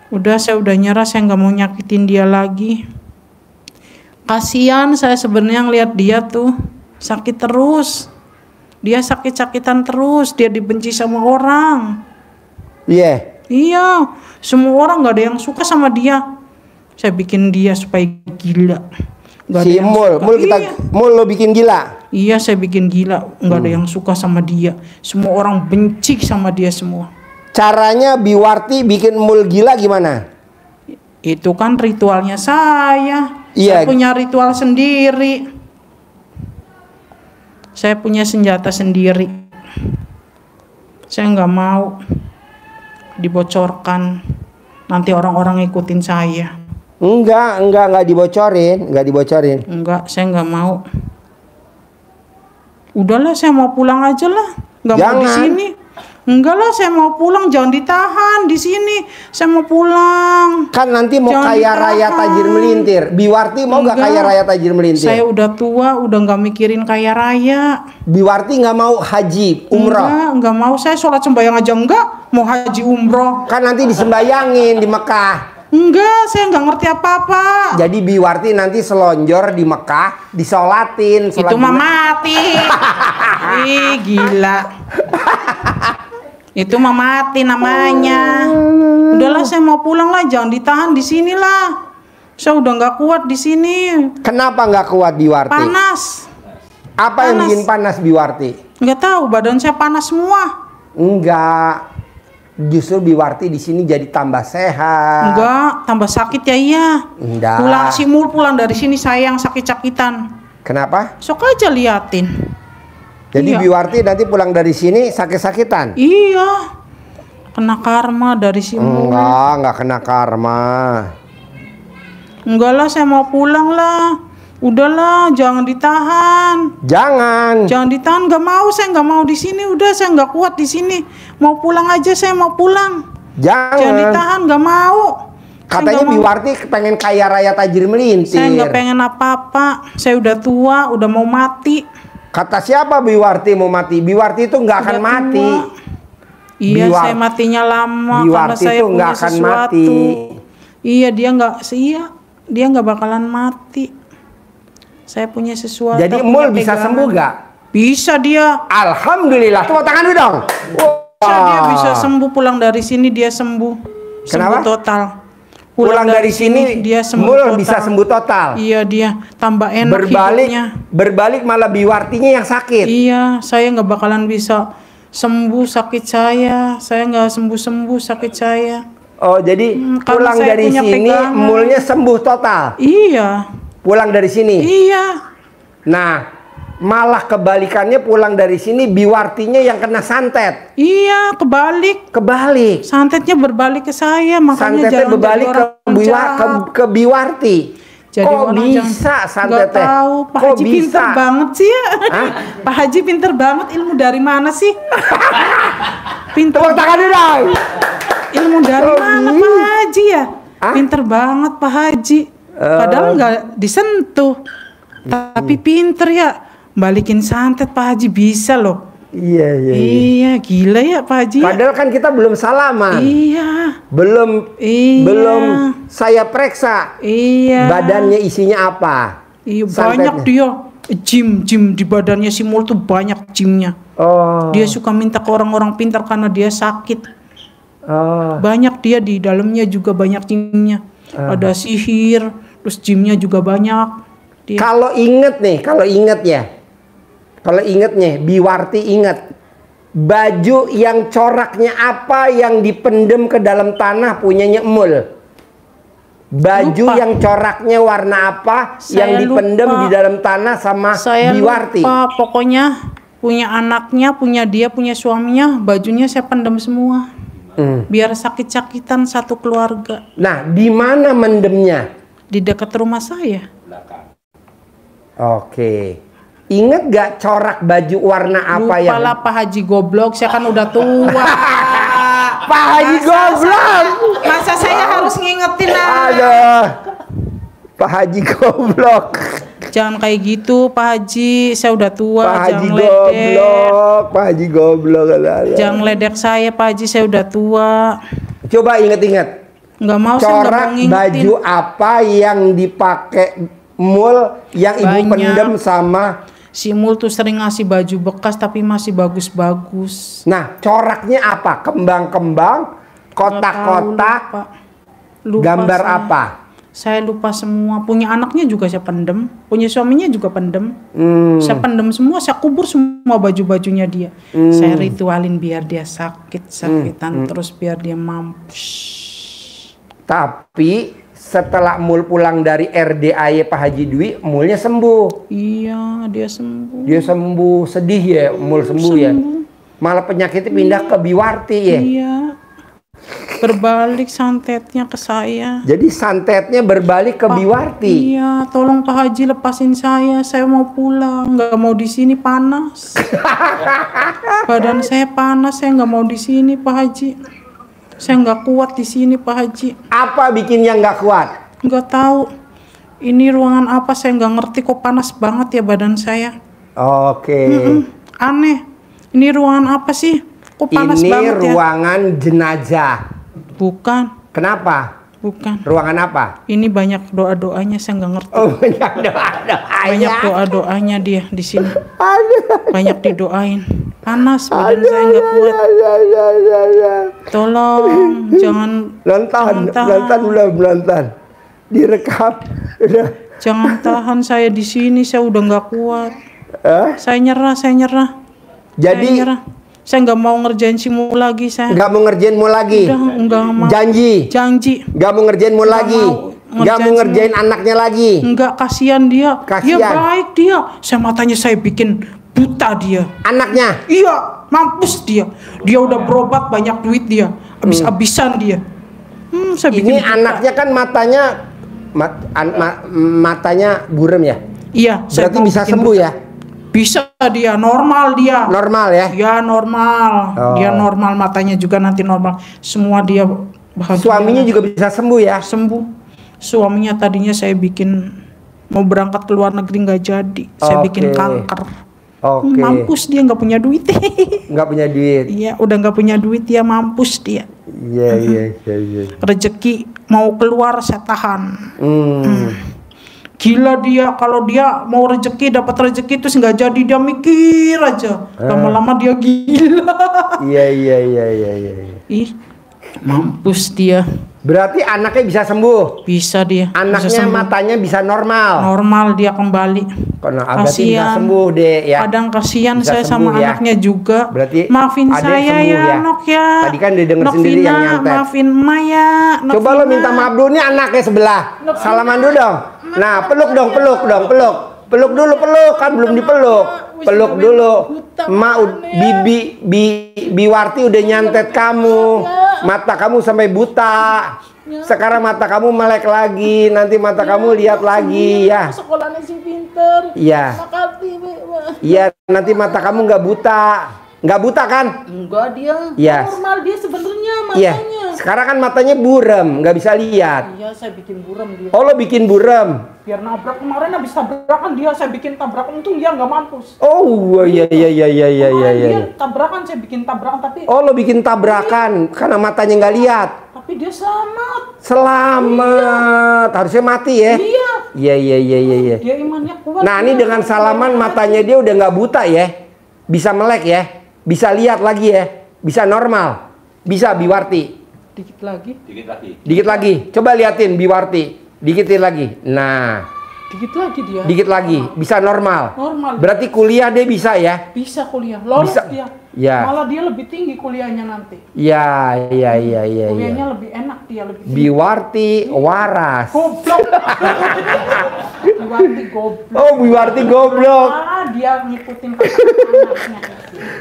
Udah, saya udah nyerah, saya nggak mau nyakitin dia lagi. Kasihan saya sebenarnya ngeliat dia tuh sakit terus. Dia sakit-sakitan terus, dia dibenci sama orang. Iya. Iya, semua orang nggak ada yang suka sama dia. Saya bikin dia supaya gila. Nggak ada Si yang Mul, suka. Mul kita, Iya. Mul lo bikin gila. Iya, saya bikin gila. Nggak ada yang suka sama dia. Semua orang benci sama dia semua. Caranya Biwarti bikin Mul gila gimana? Itu kan ritualnya saya. Iya. Saya punya ritual sendiri. Saya punya senjata sendiri. Saya nggak mau dibocorkan. Nanti orang-orang ikutin saya. Enggak dibocorin, enggak dibocorin. Enggak, saya nggak mau. Udahlah, saya mau pulang aja lah. Nggak mau di Jangan. sini. Enggak lah, saya mau pulang. Jangan ditahan di sini. Saya mau pulang. Kan nanti mau Jangan kaya raya ditahan. tajir melintir. Biwarti mau nggak Enggak. kaya raya tajir melintir? Saya udah tua, udah nggak mikirin kaya raya. Biwarti nggak mau haji, umroh. Enggak mau. Saya sholat sembahyang aja enggak. Mau haji umroh. Kan nanti disembayangin di Mekah. Enggak, saya nggak ngerti apa-apa. Jadi Biwarti nanti selonjor di Mekah, disolatin. Itu mah mati. Ih, gila. Itu mah mati namanya. Udahlah, saya mau pulang lah. Jangan ditahan di sini lah. Saya udah nggak kuat di sini. Kenapa nggak kuat Biwarti? Panas. Apa yang Panas. bikin panas Biwarti? Nggak tahu, badan saya panas semua. Enggak. Justru Biwarti di sini jadi tambah sehat. Enggak, tambah sakit ya iya. Enggak. Pulang si Mul pulang dari sini saya yang sakit-sakitan. Kenapa? Sok aja liatin. Jadi Iya. Biwarti nanti pulang dari sini sakit-sakitan? Iya. Kena karma dari si Mul. Enggak kena karma. Enggak lah, saya mau pulang lah. Udahlah, jangan ditahan. Jangan. Jangan ditahan, nggak mau. Saya nggak mau di sini. Udah, saya nggak kuat di sini. Mau pulang aja, saya mau pulang. Jangan Jangan. ditahan, nggak mau. Saya Katanya nggak mau. Biwarti pengen kaya raya tajir melintir. Saya nggak pengen apa-apa. Saya udah tua, udah mau mati. Kata siapa Biwarti mau mati? Biwarti itu nggak akan Udah mati. tua. Iya, Biwar- saya matinya lama karena Biwarti saya itu punya nggak akan sesuatu. mati. Iya, dia nggak bakalan mati. Saya punya sesuatu. Jadi punya Mul bisa pegangan. sembuh gak? Bisa dia. Alhamdulillah. Tepuk tangan dulu dong. Bisa dia Wah. bisa sembuh, pulang dari sini dia sembuh. Sembuh Kenapa? total. Pulang dari sini dia sembuh Mul total. bisa sembuh total. Iya, dia tambah enak hidupnya. Berbalik malah Biwartinya yang sakit. Iya, saya nggak bakalan bisa sembuh sakit saya. Saya nggak sembuh sakit saya. Oh, jadi Karena pulang saya dari punya sini pegangan. Mulnya sembuh total. Iya, Pulang dari sini. iya. Nah, malah kebalikannya pulang dari sini Biwartinya yang kena santet. Iya, Kebalik. santetnya berbalik ke saya, makanya Santetnya jangan berbalik jadi orang ke jahat. Biwarti. Jadi Kok orang bisa Nggak santetnya? tahu, Pak Kok Haji pinter bisa? banget sih ya. Hah? Pak Haji pinter banget, ilmu dari mana sih? Pinter. Tepuk tangan dulu dong. Ilmu dari Kok mana bisa? Pak Haji ya? Hah? Pinter banget Pak Haji. Padahal nggak disentuh. Tapi pinter ya. Balikin santet Pak Haji bisa loh. Iya. Iya, gila ya Pak Haji. Ya? Padahal kan kita belum salaman. Iya. Belum Iya. belum saya periksa Iya. badannya isinya apa. Iya, Santetnya. banyak dia. Gym di badannya si Mul tuh banyak gymnya. Oh. Dia suka minta ke orang-orang pintar karena dia sakit. Oh. Banyak dia di dalamnya juga banyak jinnya. Ada sihir, terus jinnya juga banyak. Dia. Kalau inget nih, Biwarti inget baju yang coraknya apa yang dipendem ke dalam tanah punyanya Emul. Baju Lupa. yang coraknya warna apa yang Saya dipendem lupa. di dalam tanah sama Saya Biwarti. lupa, pokoknya punya anaknya, punya dia, punya suaminya, bajunya saya pendam semua. Biar sakit-sakitan satu keluarga. Nah, di mana mendemnya? Di dekat rumah saya. Oke. Ingat gak corak baju warna apa Lupa yang? lah Pak Haji goblok, saya kan udah tua. Pak Haji goblok. Masa saya harus ngingetin lah. Aduh. Pak Haji goblok. Jangan kayak gitu Pak Haji, saya udah tua. Pak Haji jangan ledek. goblok. Pak Haji goblok. Jangan ledek saya Pak Haji, saya udah tua. Coba inget-inget. Nggak mau, saya nggak mau Corak ngingetin. baju apa yang dipakai Mul yang ibu Banyak. pendem sama. Si Mul tuh sering ngasih baju bekas tapi masih bagus-bagus. Nah, coraknya apa? Kembang-kembang, kotak-kotak, Nggak tahu, lupa gambar saya. apa? Saya lupa semua. Punya anaknya juga saya pendem, punya suaminya juga pendem. Saya pendem semua, saya kubur semua baju-bajunya dia. Saya ritualin biar dia sakit-sakitan, terus biar dia mampus. Tapi setelah Mul pulang dari RDAY Pak Haji Dwi, Mulnya sembuh. Iya, dia sembuh. Dia sembuh, sedih ya, Mul sembuh ya. Malah penyakitnya pindah ke Biwarti ya. Iya. Berbalik santetnya ke saya. Jadi santetnya berbalik ke Biwarti. Iya, tolong Pak Haji lepasin saya mau pulang, nggak mau di sini panas. Badan saya panas, saya nggak mau di sini Pak Haji. Saya nggak kuat di sini Pak Haji. Apa bikin yang nggak kuat? Nggak tahu. Ini ruangan apa saya nggak ngerti kok panas banget ya badan saya. Oke. Aneh. Ini ruangan apa sih? Kok panas Ini banget ya? ruangan jenazah. Bukan, Kenapa? bukan. Ruangan apa? Ini banyak doa-doanya saya nggak ngerti. Oh, banyak doa-doanya. Banyak doa-doanya dia di sini. Aduh. Banyak didoain. Panas badan saya nggak kuat. Tolong jangan Nonton belum. Direkam. Udah. jangan tahan saya di sini. Saya udah nggak kuat. Saya nyerah. Jadi Saya nyerah. Saya nggak mau ngerjain si Mul lagi. Saya nggak mau ngerjain Mul lagi. udah nggak mau. Janji. Janji. Nggak mau ngerjain Mul lagi. mau Nggak mau ngerjain anaknya lagi. Enggak, kasihan dia. Kasihan. Dia baik dia. Matanya saya bikin buta dia. Anaknya. Iya, mampus dia. Dia udah berobat banyak duit dia. Habis-habisan dia. Saya bikin Ini buta. anaknya kan matanya burem ya. Iya, saya Berarti mau bisa bikin sembuh buta. ya. Bisa dia, normal dia. Normal ya. Ya normal. Oh. Dia normal, matanya juga nanti normal. Semua dia bahagia. Suaminya juga bisa sembuh ya. Sembuh. Suaminya tadinya saya bikin mau berangkat ke luar negeri nggak jadi. Saya bikin Oke. kanker. Oke. Mampus dia, nggak punya duit. Nggak punya duit. Iya, udah nggak punya duit dia, mampus dia. Iya. Rezeki mau keluar saya tahan. Gila dia, kalau dia mau rezeki, dapat rezeki terus nggak jadi, dia mikir aja. Lama-lama dia gila. Iya. Ih, mampus dia. Berarti anaknya bisa sembuh. Bisa dia. bisa Anaknya sembuh. matanya bisa normal. Normal dia kembali. Karena berarti bisa Kasian. sembuh deh ya. Kadang kasihan Bisa saya sembuh sama ya. anaknya juga. Berarti maafin adek saya sembuh ya, ya. Nok ya. Tadi kan didengar sendiri yang Novina, nyantet. maafin Maya. Coba lo minta maaf dulu nih anaknya sebelah. Salaman dulu dong. Nah, peluk dong. Peluk dulu kan belum dipeluk. Peluk dulu. Biwarti udah nyantet kamu. Mata kamu sampai buta. Sekarang mata kamu melek lagi. Nanti mata kamu lihat lagi ya. Sekolahnya si pinter. Iya. Makasih, Iya, nanti mata kamu nggak buta. Nggak buta kan? Enggak dia. Iya. Normal dia sebenarnya Iya. matanya. Sekarang kan matanya burem, nggak bisa lihat. Iya, saya bikin buram dia. Oh, lo bikin burem. Biar nabrak kemarin habis tabrakan dia saya bikin tabrakan, untung dia nggak mampus. Oh, iya. Kemarin dia tabrakan, saya bikin tabrakan tapi Oh, lo bikin tabrakan karena matanya nggak lihat. dia selamat. Selamat. Harusnya mati ya. Iya. Iya. Dia imannya kuat. Nah, ini dengan salaman matanya dia udah nggak buta ya. Bisa melek ya. Bisa lihat lagi ya. Bisa normal. Bisa Biwarti. Dikit lagi. Dikit lagi. Dikit lagi. Coba liatin Biwarti. Dikitin lagi. Nah, Dikit lagi dia. dikit lagi. Bisa normal. Normal. Berarti kuliah dia bisa ya? Bisa kuliah. Lolos Bisa. dia. Ya. Malah dia lebih tinggi kuliahnya nanti. Ya, ya, ya, ya, Kuliahnya ya. lebih enak dia lebih tinggi. Biwarti waras. Goblok. Biwarti goblok. Oh, Biwarti goblok. Ah, dia ngikutin anaknya.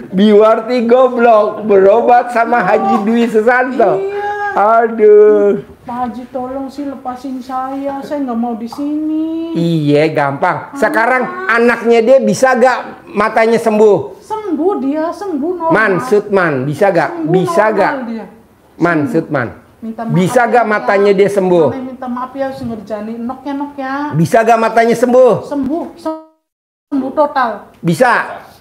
Biwarti goblok. Berobat sama Haji Dwi Susanto. Iya. Aduh. Pak Haji tolong sih lepasin saya nggak mau di sini. Iya, gampang. Sekarang anaknya dia bisa gak matanya sembuh? Sembuh dia, sembuh normal. Man, Sutman, bisa gak? Sembuh Bisa normal gak? dia. Man, Sutman. Minta maaf Bisa ya, gak matanya dia sembuh? Mane minta maaf ya, harus ngerjain nok ya. Bisa gak matanya sembuh? Sembuh, sembuh total. Bisa.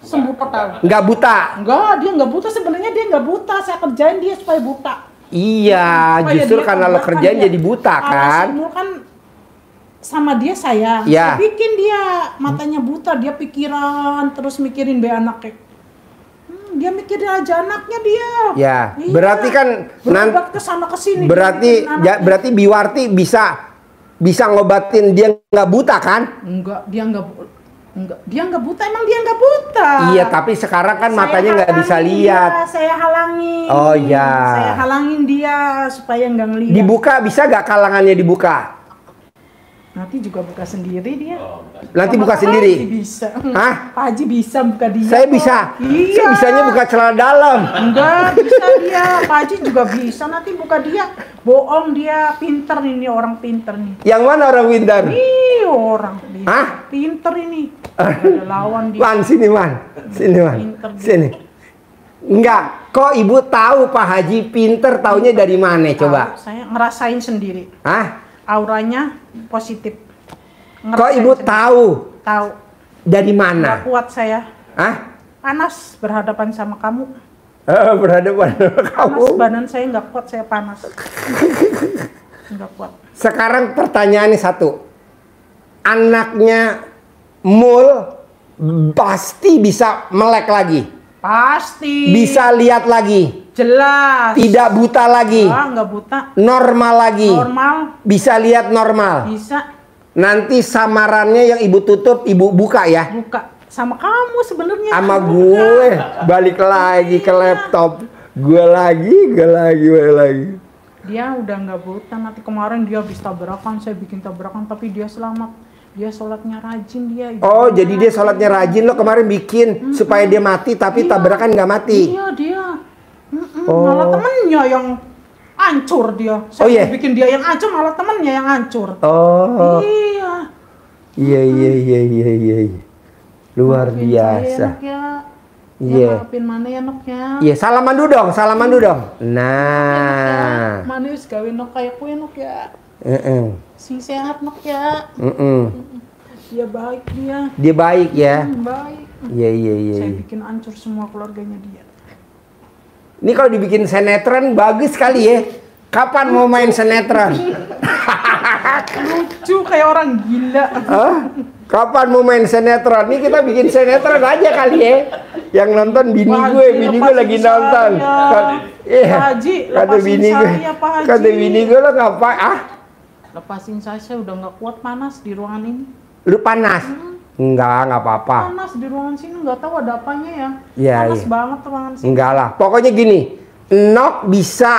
Sembuh total. Nggak buta? Enggak, dia nggak buta, sebenarnya dia nggak buta. Saya kerjain dia supaya buta. Iya, Supaya justru dia karena lo tabrakan kerjain dia. jadi buta Kalau kan? Simul kan sama dia sayang. Ya. Saya bikin dia matanya buta, dia pikiran terus mikirin be anaknya. Dia mikirin aja anaknya dia. Ya, Iya. berarti kan berobat ke sana ke sini. berarti berarti Biwarti bisa ngobatin dia nggak buta kan? Enggak, dia enggak buta, emang dia enggak buta. Iya, tapi sekarang kan matanya nggak bisa lihat. Saya halangin. Oh, iya. Saya halangin dia supaya nggak ngelihat. Dibuka bisa gak kalangannya dibuka? Nanti juga buka sendiri dia. Nanti Sama buka Pak sendiri? Haji bisa. Hah? Pak Haji bisa buka dia. Saya kok. bisa. Iya. Saya bisanya buka celana dalam. Enggak, bisa dia. Pak Haji juga bisa. Nanti buka dia. Bohong dia. Pinter ini, orang pinter nih. Yang mana orang pintar? Ih, orang pinter. Hah? Pinter ini. Ada lawan dia. Man, sini man. Sini man. Pinter dia. Sini. Enggak, kok ibu tahu Pak Haji pinter taunya dari mana coba? Tahu, saya ngerasain sendiri. Hah? Auranya positif. Kok Ngerasain ibu sendiri. tahu? Tahu. Dari Nggak mana? kuat saya. Hah? Panas berhadapan sama kamu. Berhadapan sama kamu. Panas badan saya nggak kuat, saya panas. Nggak kuat. Sekarang pertanyaannya satu. Anaknya Mul pasti bisa melek lagi. Pasti. Bisa lihat lagi. Jelas. Tidak buta lagi. Nggak buta. Normal lagi. Normal. Bisa lihat normal. Bisa Nanti samarannya yang ibu tutup, ibu buka ya. buka. Sama kamu sebenarnya. Sama Buka. gue. Balik lagi ke laptop. Gue lagi. Dia udah nggak buta. Nanti kemarin dia habis tabrakan, saya bikin tabrakan, tapi dia selamat. Dia sholatnya rajin dia. Oh, jadi dia sholatnya rajin. Lo kemarin bikin supaya dia mati, tapi Iya. tabrakan nggak mati. Iya dia. Oh. Malah temennya yang hancur dia. Saya Oh, iya? bikin dia yang hancur, malah temennya yang hancur. Oh, Iya. iya. Luar Maafin biasa. saya, Nok, ya. Iya. Maafin mana ya Nok ya. Iya, salaman dulu dong. Nah. Manis gawe Nok kayak kue Nok ya. Sing sehat Nok ya. Dia baik dia. Dia baik ya. Baik. Iya. Saya bikin hancur semua keluarganya dia. Ini kalau dibikin sinetron bagus kali ya. Kapan mau main sinetron? Lucu kayak orang gila. Hah? Kapan mau main sinetron? Ini kita bikin sinetron aja kali ya. Yang nonton bini Pak gue, Haji, bini gue lepasin lagi saya. nonton. Iya. Pak Haji, Kata lepasin bini gue, saya, Pak Haji. kata bini gue lo ngapain? Ah, Lepasin saya udah nggak kuat panas di ruangan ini. lu panas? Nggak apa-apa. Panas di ruangan sini nggak tahu ada apanya ya. Iya, Panas iya. banget ruangan sini. Enggak lah. Pokoknya gini, Nok bisa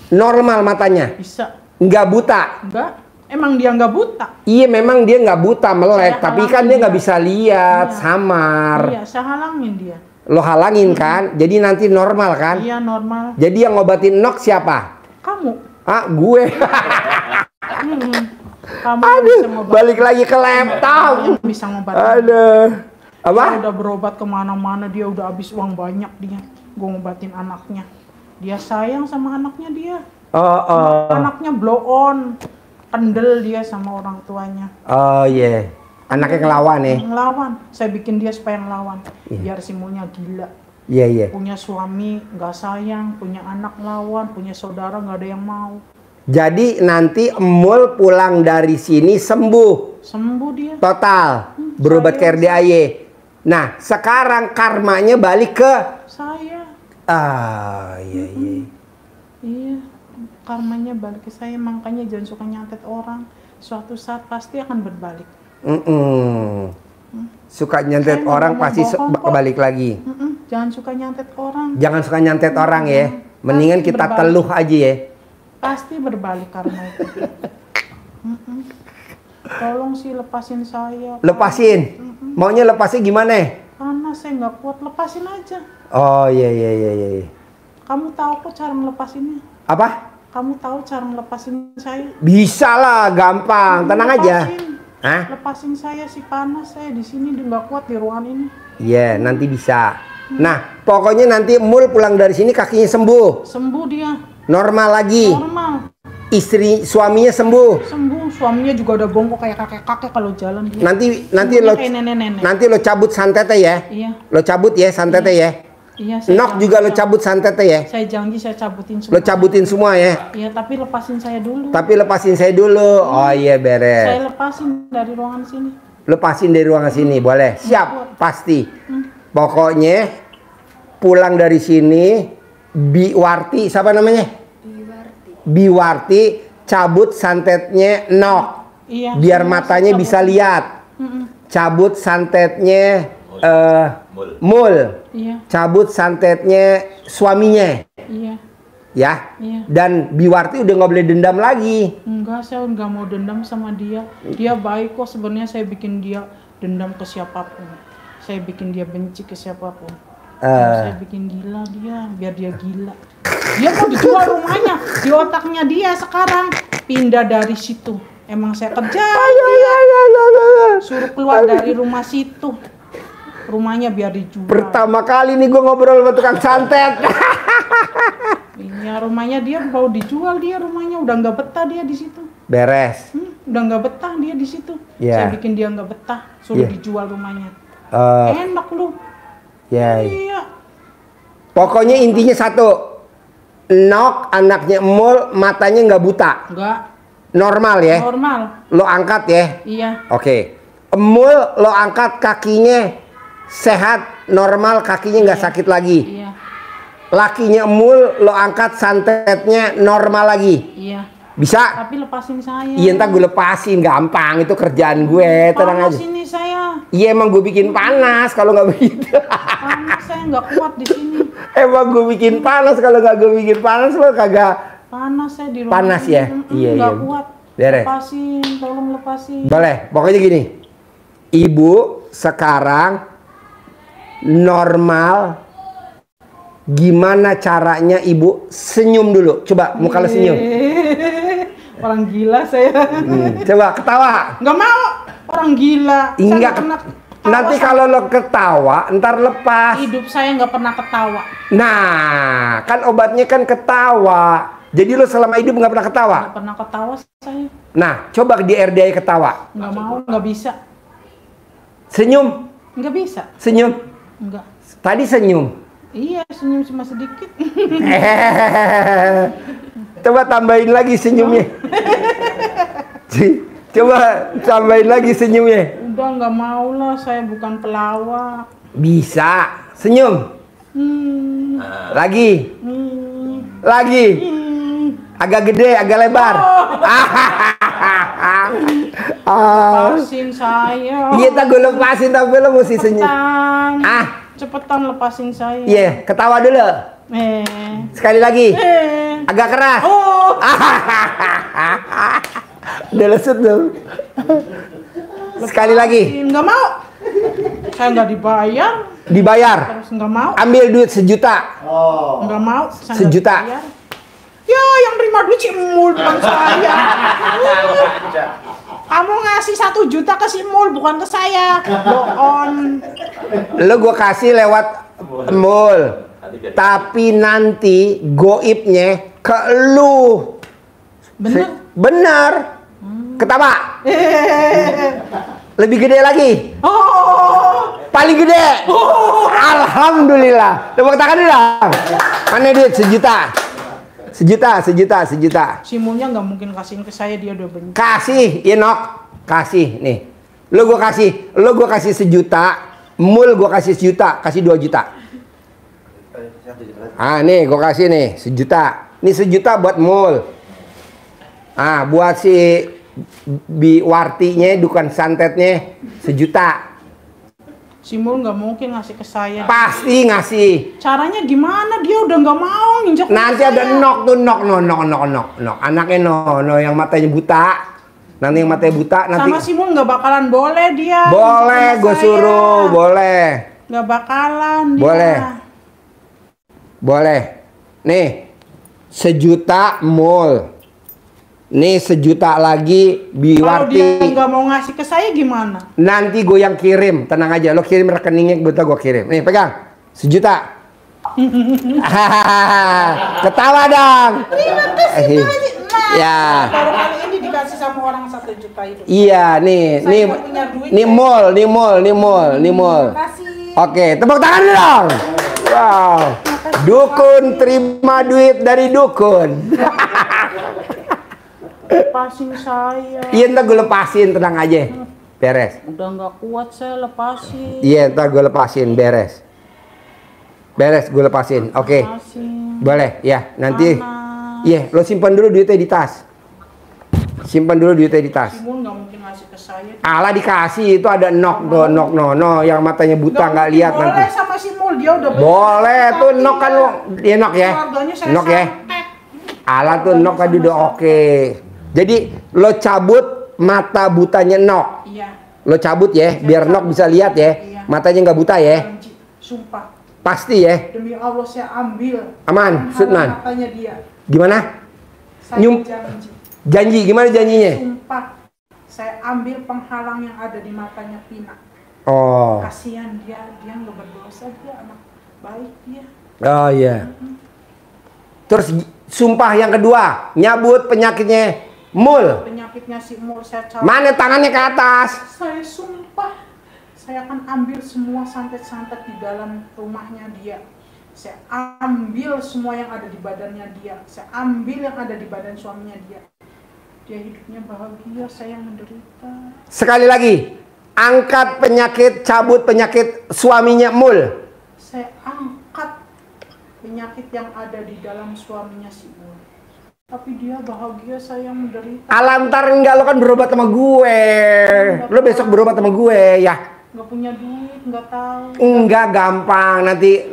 normal matanya, Bisa. nggak buta. Enggak. Emang dia nggak buta. Iya, memang dia nggak buta melek, Saya tapi halangin kan dia nggak dia. bisa lihat, Iya. samar. Iya, saya halangin dia. Lo halangin kan, jadi nanti normal kan. Iya normal. Jadi yang ngobatin Nok siapa? Kamu. Ah, gue. Kamu Aduh, bisa ngobatin. balik lagi ke laptop. Kamu bisa ngobatin. Aduh. Dia Apa? udah berobat kemana-mana, dia udah habis uang banyak dia. Gue ngobatin anaknya. Dia sayang sama anaknya dia. Oh. Anaknya blow on. Kendel dia sama orang tuanya. Oh iya. Anaknya ngelawan ya. Ngelawan. Saya bikin dia supaya ngelawan. Iya. Biar Simulnya gila. Iya. Punya suami nggak sayang, punya anak lawan, punya saudara nggak ada yang mau. Jadi nanti Emul pulang dari sini sembuh Sembuh dia. total, berobat ke saya- RDAY. Nah, sekarang karmanya balik ke Saya. Ah, iya iya. Iya, karmanya balik ke saya, makanya jangan suka nyantet orang. Suatu saat pasti akan berbalik. Suka nyantet Saya orang nggak mau pasti bohong kok. balik lagi. Jangan suka nyantet orang. Jangan suka nyantet orang ya. Mendingan Pasti kita berbalik. teluh aja ya. Pasti berbalik karma itu. Tolong sih lepasin saya. Pak. Lepasin. Maunya lepasnya gimana? Panas, saya nggak kuat, lepasin aja. Oh iya iya iya iya. Kamu tahu kok cara ngelepasinnya? Apa? Kamu tahu cara ngelepasin saya? Bisa lah, gampang. Tenang aja. Hah? Lepasin saya sih, panas saya di sini udah nggak kuat di ruangan ini. Iya, nanti bisa. Nah, pokoknya nanti Mul pulang dari sini kakinya sembuh. Sembuh dia, Normal lagi. normal. Suaminya sembuh. Sembuh, suaminya juga udah bongkok kayak kakek-kakek kalau jalan dia. Nanti Sembuhnya lo kayak nenek-nenek. nanti lo cabut santetnya ya. Iya. Lo cabut ya santetnya ya. Iya, saya Nok janji juga lo cabut santetnya ya. Saya janji saya cabutin semua. Lo cabutin semua ya. Iya, tapi lepasin saya dulu. Tapi lepasin saya dulu. Oh iya Saya beres. lepasin dari ruangan sini. Lepasin dari ruangan sini boleh. Siap, pasti. Pokoknya pulang dari sini Biwarti, siapa namanya? Biwarti cabut santetnya Nok. Iya. Biar saya matanya cabut. bisa lihat. Cabut santetnya Mul. Iya, Cabut santetnya suaminya. iya. Ya. Iya. Dan Biwarti udah nggak boleh dendam lagi. Enggak, saya nggak mau dendam sama dia. Dia baik kok, sebenarnya saya bikin dia dendam ke siapapun. Saya bikin dia benci ke siapapun. Saya bikin gila dia, biar dia gila. Dia mau dijual rumahnya, di otaknya dia sekarang pindah dari situ. Emang saya kejar dia, suruh keluar dari rumah situ. Rumahnya biar dijual. Pertama kali nih gue ngobrol sama tukang santet. Iya, rumahnya dia mau dijual, dia rumahnya udah nggak betah dia di situ. Beres. Udah nggak betah dia di situ. Iya. Saya bikin dia nggak betah, suruh Iya. dijual rumahnya. Eh, Enak lu. ya. Iya. Pokoknya intinya satu. Nok anaknya Mul matanya nggak buta. Enggak. Normal ya. Normal. Lo angkat ya. Iya. Oke. Mul lo angkat kakinya sehat, normal, kakinya nggak sakit lagi. Iya. Lakinya Mul lo angkat santetnya normal lagi. Iya. Bisa? Tapi lepasin saya. Iya ntar gue lepasin, gampang itu kerjaan gue, tenang Panas aja. ini saya. Iya emang gue bikin panas kalau nggak begitu. Panas saya nggak kuat di sini. Emang gue bikin panas, kalau nggak gue bikin panas lo kagak. Panas saya di rumah. Panas ya? Iya, Nggak iya. kuat. Beres. Lepasin, tolong lepasin. Boleh, pokoknya gini. Ibu sekarang normal. Gimana caranya ibu senyum dulu? Coba muka lo senyum. Orang gila saya. Coba ketawa. Nggak mau. Orang gila. Saya Enggak. nggak pernah ketawa Nanti sama- kalau lo ketawa, ntar lepas. hidup saya nggak pernah ketawa. Nah, kan obatnya kan ketawa. Jadi lo selama hidup nggak pernah ketawa. Nggak pernah ketawa saya. Nah, coba di RDI ketawa. Nggak mau, nggak bisa. Senyum, Nggak bisa. senyum. Nggak. Tadi senyum. Iya, senyum cuma sedikit. Coba tambahin lagi senyumnya. Coba tambahin lagi senyumnya. Udah nggak mau lah, saya bukan pelawak. Bisa. Senyum. Lagi. Lagi. Agak gede, agak lebar. Lepasin saya. Iya, tak gue lepasin tapi lo mesti senyum. Cepetan. Cepetan lepasin saya. Iya, ketawa dulu. Sekali lagi. Agak keras. Oh. Udah lesut dong. Sekali lagi. Nggak mau. Saya nggak dibayar. Dibayar. Terus nggak mau. Ambil duit 1 juta. Oh. Nggak mau. Saya nggak 1 juta. dibayar. Ya, yang terima duit si Mul, bukan saya. Kamu ngasih 1 juta ke si Mul, bukan ke saya. Bohong. Lo gue kasih lewat Mul. Tapi nanti goibnya ke lu. Bener? Bener. Ketawa. Lebih gede lagi. Oh. Paling gede. Alhamdulillah. Tepuk tangan dulu. Mana duit 1 juta? 1 juta, 1 juta, 1 juta. Si Mulnya nggak mungkin kasihin ke saya, dia udah benci. Kasih, Inok. Kasih, nih. Lo gue kasih 1 juta. Mul gue kasih 1 juta, kasih 2 juta. Ah nih gue kasih nih 1 juta. Ini 1 juta buat Mul. Ah buat si Biwartinya dukan santetnya 1 juta. Si Mul nggak mungkin ngasih ke saya. Pasti ngasih. Caranya gimana? Dia udah nggak mau nginjak. Nanti ada nok tuh nok. Anaknya no yang matanya buta. Nanti yang matanya buta nanti. Sama si Mul nggak bakalan boleh dia. Boleh gue suruh, boleh. Nggak bakalan dia. Boleh. Nih 1 juta Mul. Nih 1 juta lagi Kalau Biwarti. dia nggak mau ngasih ke saya gimana? Nanti gue yang kirim, tenang aja. Lo kirim rekeningnya, gue kirim. Nih pegang 1 juta. Ketawa dong. Terima kasih Pak. Ya. Baru kali ini dikasih sama orang 1 juta itu. Iya nih, Saya nggak punya duit, nih Mul. Terima kasih. Oke, tepuk tangan dulu dong. Wow. Dukun terima duit dari dukun. Lepasin saya. Iya ntar gue lepasin, tenang aja. Beres. Udah nggak kuat saya lepasin. Iya ntar gue lepasin, beres. Gue lepasin. Oke. Lepasin. Boleh, ya. Nanti. Panas. Iya, lo simpan dulu duitnya di tas. Simpan dulu duitnya di tas. Si Mul nggak mungkin ngasih ke saya. Alah dikasih itu ada nok tuh, no yang matanya buta nggak lihat boleh nanti. Sama si Mul dia udah Boleh tuh nok kan lo, dia nok ya. Keluarganya saya Nok ya. santet. Alah tuh nok tadi udah oke. Jadi lo cabut mata butanya nok. Iya. Lo cabut ya, biar nok bisa lihat ya. Iya. Matanya nggak buta ya. Janji. Sumpah. Pasti ya. Demi Allah saya ambil. Aman, Sudman. Matanya dia. Gimana? Saya Nyum- janji. Janji, gimana janjinya? Sumpah. Saya ambil penghalang yang ada di matanya Pina. Oh. Kasihan dia nggak berdosa, dia anak baik dia. Oh iya. Terus sumpah yang kedua, nyabut penyakitnya Mul. Penyakitnya si Mul saya cabut. Mana tangannya ke atas? Saya sumpah, saya akan ambil semua santet-santet di dalam rumahnya dia. Saya ambil semua yang ada di badannya dia. Saya ambil yang ada di badan suaminya dia. Dia hidupnya bahagia, saya yang menderita. Sekali lagi, angkat penyakit, cabut penyakit suaminya Mul. Saya angkat penyakit yang ada di dalam suaminya si Mul. Tapi dia bahagia, saya yang menderita. Alantar enggak, lo kan berobat sama gue. Lo besok berobat sama gue ya. Nggak punya duit, nggak tahu. Enggak gampang,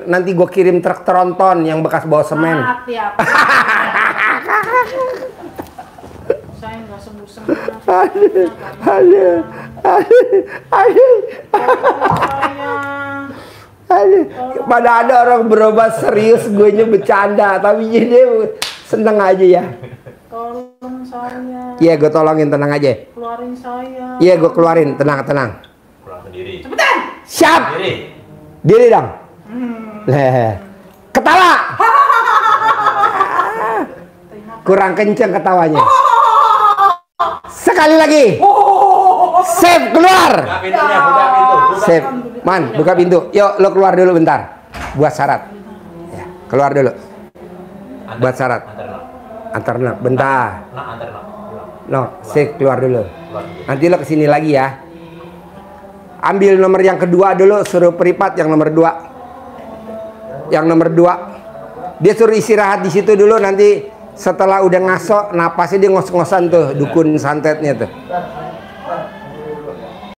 nanti gue kirim truk tronton yang bekas bawa semen. Maaf ya. Saya nggak sembuh-sembuh. Pada ada orang berobat serius, gue nya bercanda, tapi dia seneng aja ya. Tolong saya. Iya, gue tolongin, tenang aja. Keluarin saya. Iya, gue keluarin, tenang. Pulang sendiri. Cepetan. Siap. Sendiri. Diri dong. Ketawa. Kurang kenceng ketawanya. Sekali lagi. Save, keluar. Buka pintunya, buka pintu. Save. Man, buka pintu. Yuk, lo keluar dulu bentar. Buat syarat. Ya, keluar dulu. Buat syarat. Antar nak, bentar. Nak, antar nak. Pulang. No, save, keluar dulu. Pulang. Nanti lo kesini lagi ya. Ambil nomor yang kedua dulu, suruh privat yang nomor 2. Yang nomor 2. Dia suruh istirahat di situ dulu, nanti setelah udah ngaso napasnya dia ngos-ngosan tuh dukun santetnya tuh.